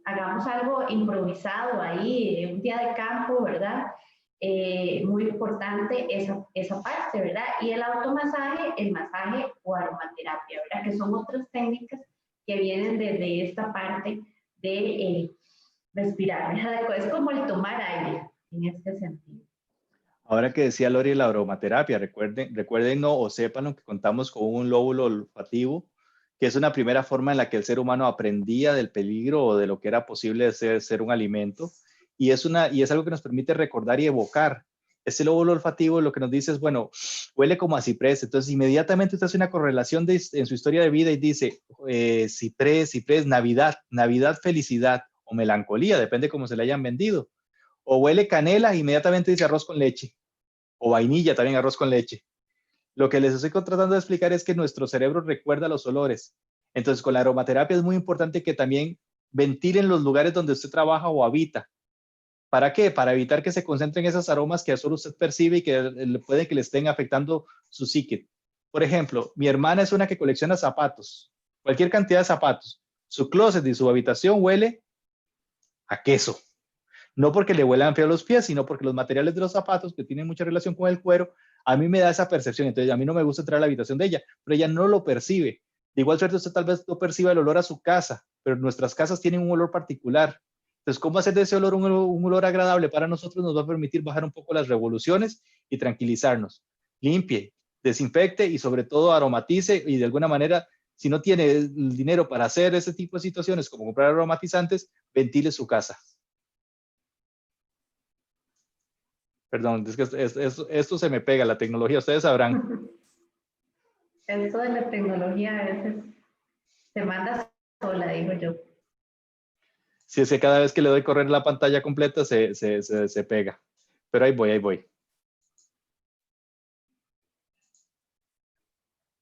hagamos algo improvisado ahí, un día de campo, ¿verdad? Muy importante esa parte, ¿verdad? Y el automasaje, el masaje o aromaterapia, ¿verdad? Que son otras técnicas que vienen desde esta parte de respirar, ¿verdad? Es como el tomar aire en este sentido. Ahora que decía Lori la aromaterapia, recuerden o sepan que contamos con un lóbulo olfativo, que es una primera forma en la que el ser humano aprendía del peligro o de lo que era posible ser un alimento, y es algo que nos permite recordar y evocar. Ese lóbulo olfativo lo que nos dice es, bueno, huele como a ciprés, entonces inmediatamente usted hace una correlación en su historia de vida y dice, ciprés, Navidad, felicidad o melancolía, depende cómo se le hayan vendido. O huele canela, inmediatamente dice arroz con leche. O vainilla, también arroz con leche. Lo que les estoy tratando de explicar es que nuestro cerebro recuerda los olores. Entonces, con la aromaterapia es muy importante que también ventilen los lugares donde usted trabaja o habita. ¿Para qué? Para evitar que se concentren esos aromas que solo usted percibe y que puede que le estén afectando su psique. Por ejemplo, mi hermana es una que colecciona zapatos, cualquier cantidad de zapatos. Su closet y su habitación huele a queso. No porque le huelan feo los pies, sino porque los materiales de los zapatos, que tienen mucha relación con el cuero, a mí me da esa percepción. Entonces, a mí no me gusta entrar a la habitación de ella, pero ella no lo percibe. De igual suerte, usted tal vez no perciba el olor a su casa, pero nuestras casas tienen un olor particular. Entonces, ¿cómo hacer de ese olor un olor agradable para nosotros? Nos va a permitir bajar un poco las revoluciones y tranquilizarnos. Limpie, desinfecte y sobre todo aromatice y de alguna manera, si no tiene el dinero para hacer ese tipo de situaciones como comprar aromatizantes, ventile su casa. Perdón, es que esto se me pega, la tecnología, ustedes sabrán. Esto de la tecnología a veces se manda sola, digo yo. Si es que cada vez que le doy correr la pantalla completa se pega. Pero ahí voy.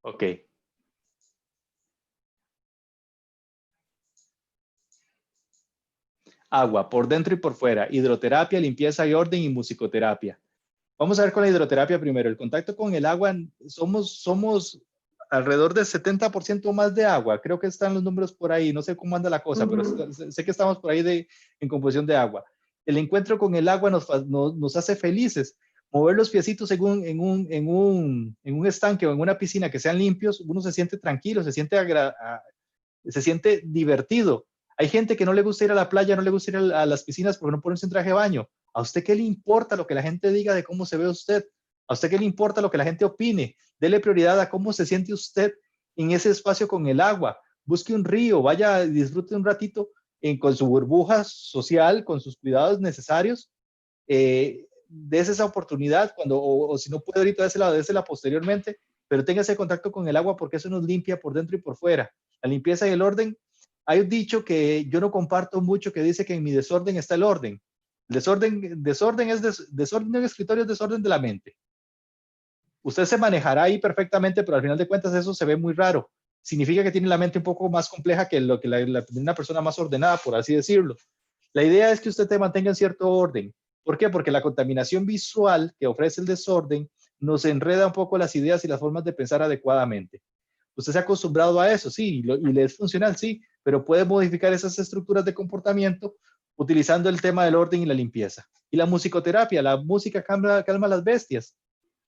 Ok. Agua, por dentro y por fuera. Hidroterapia, limpieza y orden y musicoterapia. Vamos a ver con la hidroterapia primero. El contacto con el agua, somos alrededor del 70% más de agua. Creo que están los números por ahí. No sé cómo anda la cosa, pero sé que estamos por ahí en composición de agua. El encuentro con el agua nos hace felices. Mover los piecitos en un estanque o en una piscina que sean limpios, uno se siente tranquilo, se siente divertido. Hay gente que no le gusta ir a la playa, no le gusta ir a las piscinas porque no ponerse un traje de baño. ¿A usted qué le importa lo que la gente diga de cómo se ve usted? ¿A usted qué le importa lo que la gente opine? Dele prioridad a cómo se siente usted en ese espacio con el agua. Busque un río, vaya, disfrute un ratito con su burbuja social, con sus cuidados necesarios. Dese esa oportunidad o si no puede ahorita, désela posteriormente, pero tenga ese contacto con el agua porque eso nos limpia por dentro y por fuera. La limpieza y el orden. Hay un dicho que yo no comparto mucho que dice que en mi desorden está el orden. Desorden en el escritorio, es desorden de la mente. Usted se manejará ahí perfectamente, pero al final de cuentas eso se ve muy raro. Significa que tiene la mente un poco más compleja que lo que una persona más ordenada, por así decirlo. La idea es que usted te mantenga en cierto orden. ¿Por qué? Porque la contaminación visual que ofrece el desorden nos enreda un poco las ideas y las formas de pensar adecuadamente. Usted se ha acostumbrado a eso, sí, y le es funcional, sí, pero puede modificar esas estructuras de comportamiento utilizando el tema del orden y la limpieza. Y la musicoterapia, la música calma las bestias.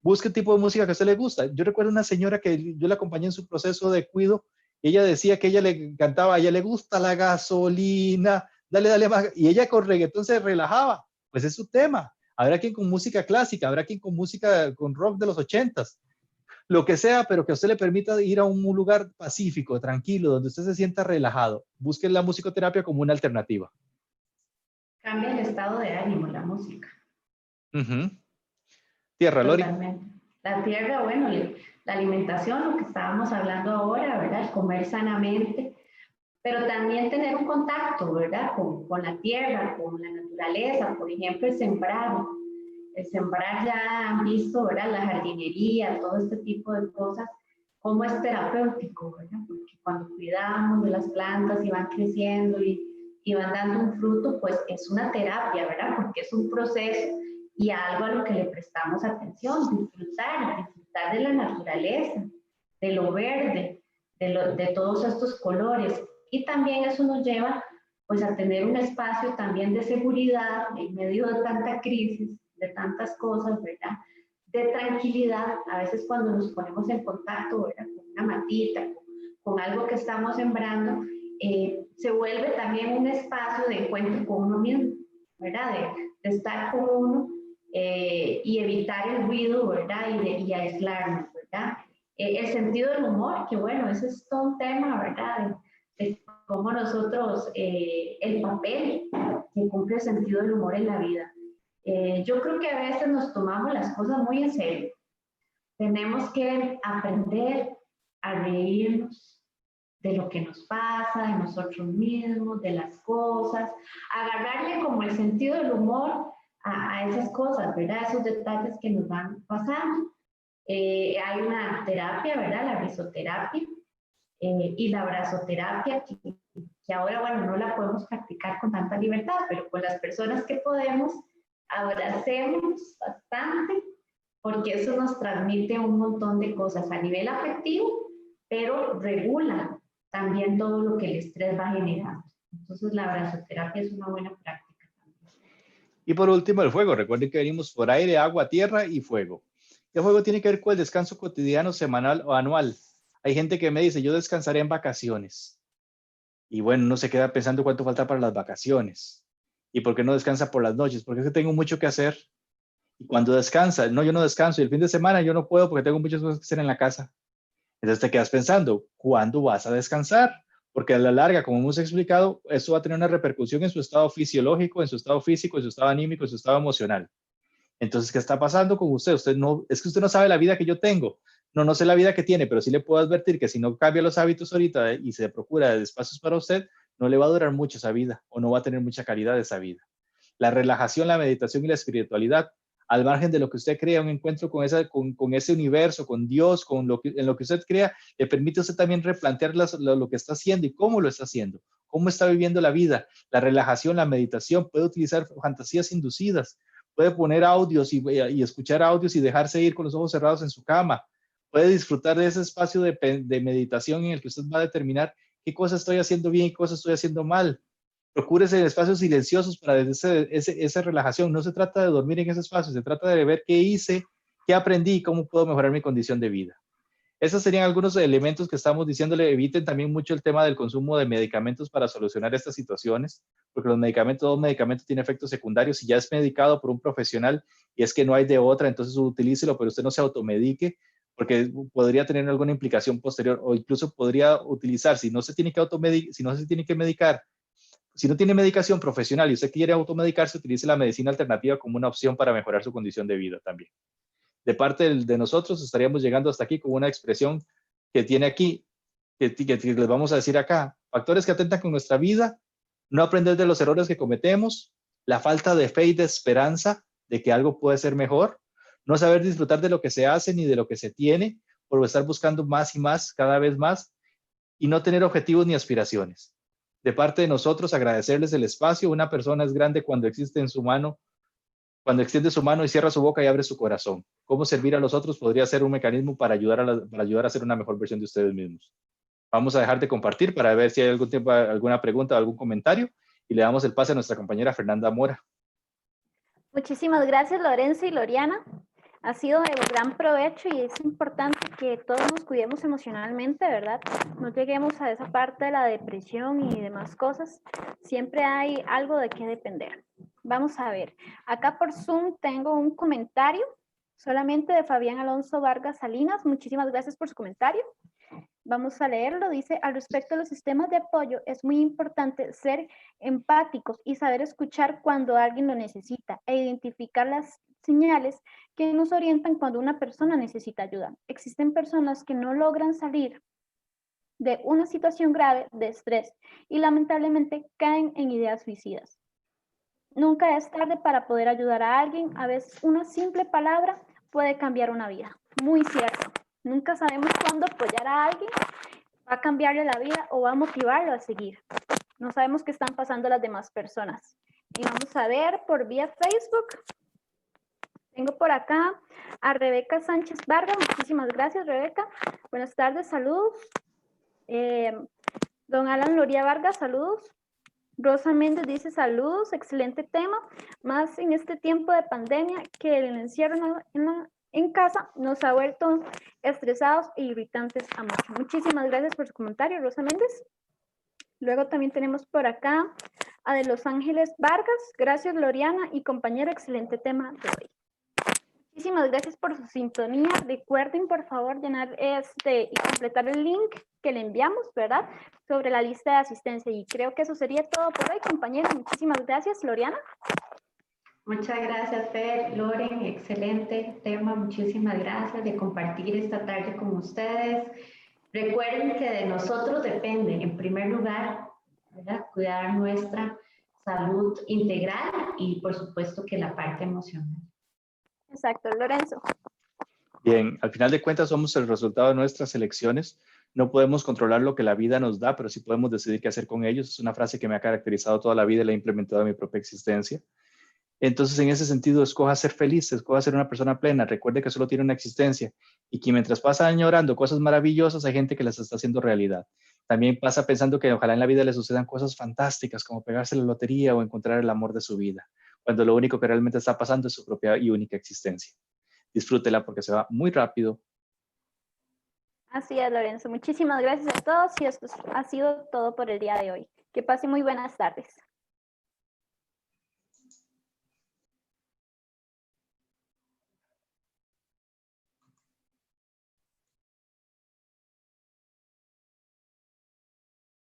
Busque el tipo de música que a usted le gusta. Yo recuerdo una señora que yo la acompañé en su proceso de cuido, y ella decía que ella le cantaba, a ella le gusta la gasolina, dale, dale más, y ella con reggaetón se relajaba. Pues es su tema. Habrá quien con música clásica, habrá quien con música, con rock de los 80s, lo que sea, pero que a usted le permita ir a un lugar pacífico, tranquilo, donde usted se sienta relajado. Busque la musicoterapia como una alternativa. Cambia el estado de ánimo, la música. Tierra, Lori. Totalmente. La tierra, bueno, la alimentación, lo que estábamos hablando ahora, ¿verdad? Comer sanamente, pero también tener un contacto, ¿verdad? Con la tierra, con la naturaleza, por ejemplo, el sembrar. El sembrar ya han visto, ¿verdad? La jardinería, todo este tipo de cosas, cómo es terapéutico, ¿verdad? Porque cuando cuidamos de las plantas y van creciendo y van dando un fruto, pues es una terapia, ¿verdad? Porque es un proceso y algo a lo que le prestamos atención, disfrutar de la naturaleza, de lo verde, de todos estos colores. Y también eso nos lleva pues a tener un espacio también de seguridad en medio de tanta crisis, de tantas cosas, ¿verdad? De tranquilidad. A veces cuando nos ponemos en contacto, ¿verdad? Con una matita, con algo que estamos sembrando, se vuelve también un espacio de encuentro con uno mismo, ¿verdad? De estar con uno y evitar el ruido, ¿verdad? Y aislarnos, ¿verdad? El sentido del humor, que bueno, ese es todo un tema, ¿verdad? De cómo nosotros, el papel que cumple el sentido del humor en la vida. Yo creo que a veces nos tomamos las cosas muy en serio. Tenemos que aprender a reírnos de lo que nos pasa, de nosotros mismos, de las cosas, agarrarle como el sentido del humor a esas cosas, ¿verdad? Esos detalles que nos van pasando. Hay una terapia, ¿verdad? La risoterapia y la abrazoterapia, que ahora, bueno, no la podemos practicar con tanta libertad, pero con las personas que podemos, abracemos bastante, porque eso nos transmite un montón de cosas a nivel afectivo, pero regula también todo lo que el estrés va generando. Entonces, la abrazoterapia es una buena práctica también. Y por último, el fuego. Recuerden que venimos por aire, agua, tierra y fuego. El fuego tiene que ver con el descanso cotidiano, semanal o anual. Hay gente que me dice, yo descansaré en vacaciones. Y bueno, uno se queda pensando cuánto falta para las vacaciones. ¿Y por qué no descansa por las noches? Porque es que tengo mucho que hacer. Y cuando descansa, no, yo no descanso. Y el fin de semana yo no puedo porque tengo muchas cosas que hacer en la casa. Entonces te quedas pensando, ¿cuándo vas a descansar? Porque a la larga, como hemos explicado, esto va a tener una repercusión en su estado fisiológico, en su estado físico, en su estado anímico, en su estado emocional. Entonces, ¿qué está pasando con usted? Usted no, es que usted no sabe la vida que yo tengo. No, no sé la vida que tiene, pero sí le puedo advertir que si no cambia los hábitos ahorita y se procura de espacios para usted, no le va a durar mucho esa vida o no va a tener mucha calidad de esa vida. La relajación, la meditación y la espiritualidad, al margen de lo que usted crea, un encuentro con ese universo, con Dios, en lo que usted crea, le permite a usted también replantear lo que está haciendo y cómo lo está haciendo, cómo está viviendo la vida. La relajación, la meditación, puede utilizar fantasías inducidas, puede poner audios y escuchar audios y dejarse ir con los ojos cerrados en su cama. Puede disfrutar de ese espacio de meditación en el que usted va a determinar qué cosas estoy haciendo bien y qué cosas estoy haciendo mal. Procúrese espacios silenciosos para esa relajación. No se trata de dormir en ese espacio, se trata de ver qué hice, qué aprendí y cómo puedo mejorar mi condición de vida. Esos serían algunos elementos que estamos diciéndole. Eviten también mucho el tema del consumo de medicamentos para solucionar estas situaciones, porque todo medicamento tiene efectos secundarios. Si ya es medicado por un profesional y es que no hay de otra, entonces utilícelo, pero usted no se automedique, porque podría tener alguna implicación posterior, o incluso podría utilizar, si no se tiene que medicar, si no tiene medicación profesional y usted quiere automedicarse, utilice la medicina alternativa como una opción para mejorar su condición de vida también. De parte de nosotros estaríamos llegando hasta aquí con una expresión que tiene aquí, que les vamos a decir acá: factores que atentan con nuestra vida, no aprender de los errores que cometemos, la falta de fe y de esperanza de que algo puede ser mejor, no saber disfrutar de lo que se hace ni de lo que se tiene por estar buscando más y más, cada vez más, y no tener objetivos ni aspiraciones. De parte de nosotros, agradecerles el espacio. Una persona es grande cuando extiende su mano y cierra su boca y abre su corazón. Cómo servir a los otros podría ser un mecanismo para ayudar a ser una mejor versión de ustedes mismos. Vamos a dejar de compartir para ver si hay alguna pregunta o algún comentario, y le damos el pase a nuestra compañera Fernanda Mora. Muchísimas gracias, Lorenzo y Loriana. Ha sido de gran provecho y es importante que todos nos cuidemos emocionalmente, ¿verdad? No lleguemos a esa parte de la depresión y demás cosas. Siempre hay algo de qué depender. Vamos a ver. Acá por Zoom tengo un comentario solamente de Fabián Alonso Vargas Salinas. Muchísimas gracias por su comentario. Vamos a leerlo. Dice, al respecto de los sistemas de apoyo, es muy importante ser empáticos y saber escuchar cuando alguien lo necesita e identificar las señales que nos orientan cuando una persona necesita ayuda. Existen personas que no logran salir de una situación grave de estrés y lamentablemente caen en ideas suicidas. Nunca es tarde para poder ayudar a alguien. A veces una simple palabra puede cambiar una vida. Muy cierto. Nunca sabemos cuándo apoyar a alguien va a cambiarle la vida o va a motivarlo a seguir. No sabemos qué están pasando las demás personas. Y vamos a ver por vía Facebook. Tengo por acá a Rebeca Sánchez Vargas. Muchísimas gracias, Rebeca. Buenas tardes, saludos. Don Alan Loría Vargas, saludos. Rosa Méndez dice saludos, excelente tema. Más en este tiempo de pandemia que el encierro en casa nos ha vuelto estresados e irritantes a muchos. Muchísimas gracias por su comentario, Rosa Méndez. Luego también tenemos por acá a de Los Ángeles Vargas. Gracias, Gloriana y compañero, excelente tema de hoy. Muchísimas gracias por su sintonía. Recuerden, por favor, llenar y completar el link que le enviamos, ¿verdad? Sobre la lista de asistencia. Y creo que eso sería todo por hoy, compañeros. Muchísimas gracias, Loriana. Muchas gracias, Fer, Loren, excelente tema. Muchísimas gracias de compartir esta tarde con ustedes. Recuerden que de nosotros depende, en primer lugar, ¿verdad?, cuidar nuestra salud integral y, por supuesto, que la parte emocional. Exacto, Lorenzo. Bien, al final de cuentas somos el resultado de nuestras elecciones. No podemos controlar lo que la vida nos da, pero sí podemos decidir qué hacer con ellos. Es una frase que me ha caracterizado toda la vida y la he implementado en mi propia existencia. Entonces, en ese sentido, escoja ser feliz, escoja ser una persona plena. Recuerde que solo tiene una existencia y que mientras pasa añorando cosas maravillosas, hay gente que las está haciendo realidad. También pasa pensando que ojalá en la vida le sucedan cosas fantásticas como pegarse la lotería o encontrar el amor de su vida, cuando lo único que realmente está pasando es su propia y única existencia. Disfrútela porque se va muy rápido. Así es, Lorenzo. Muchísimas gracias a todos y esto ha sido todo por el día de hoy. Que pasen muy buenas tardes.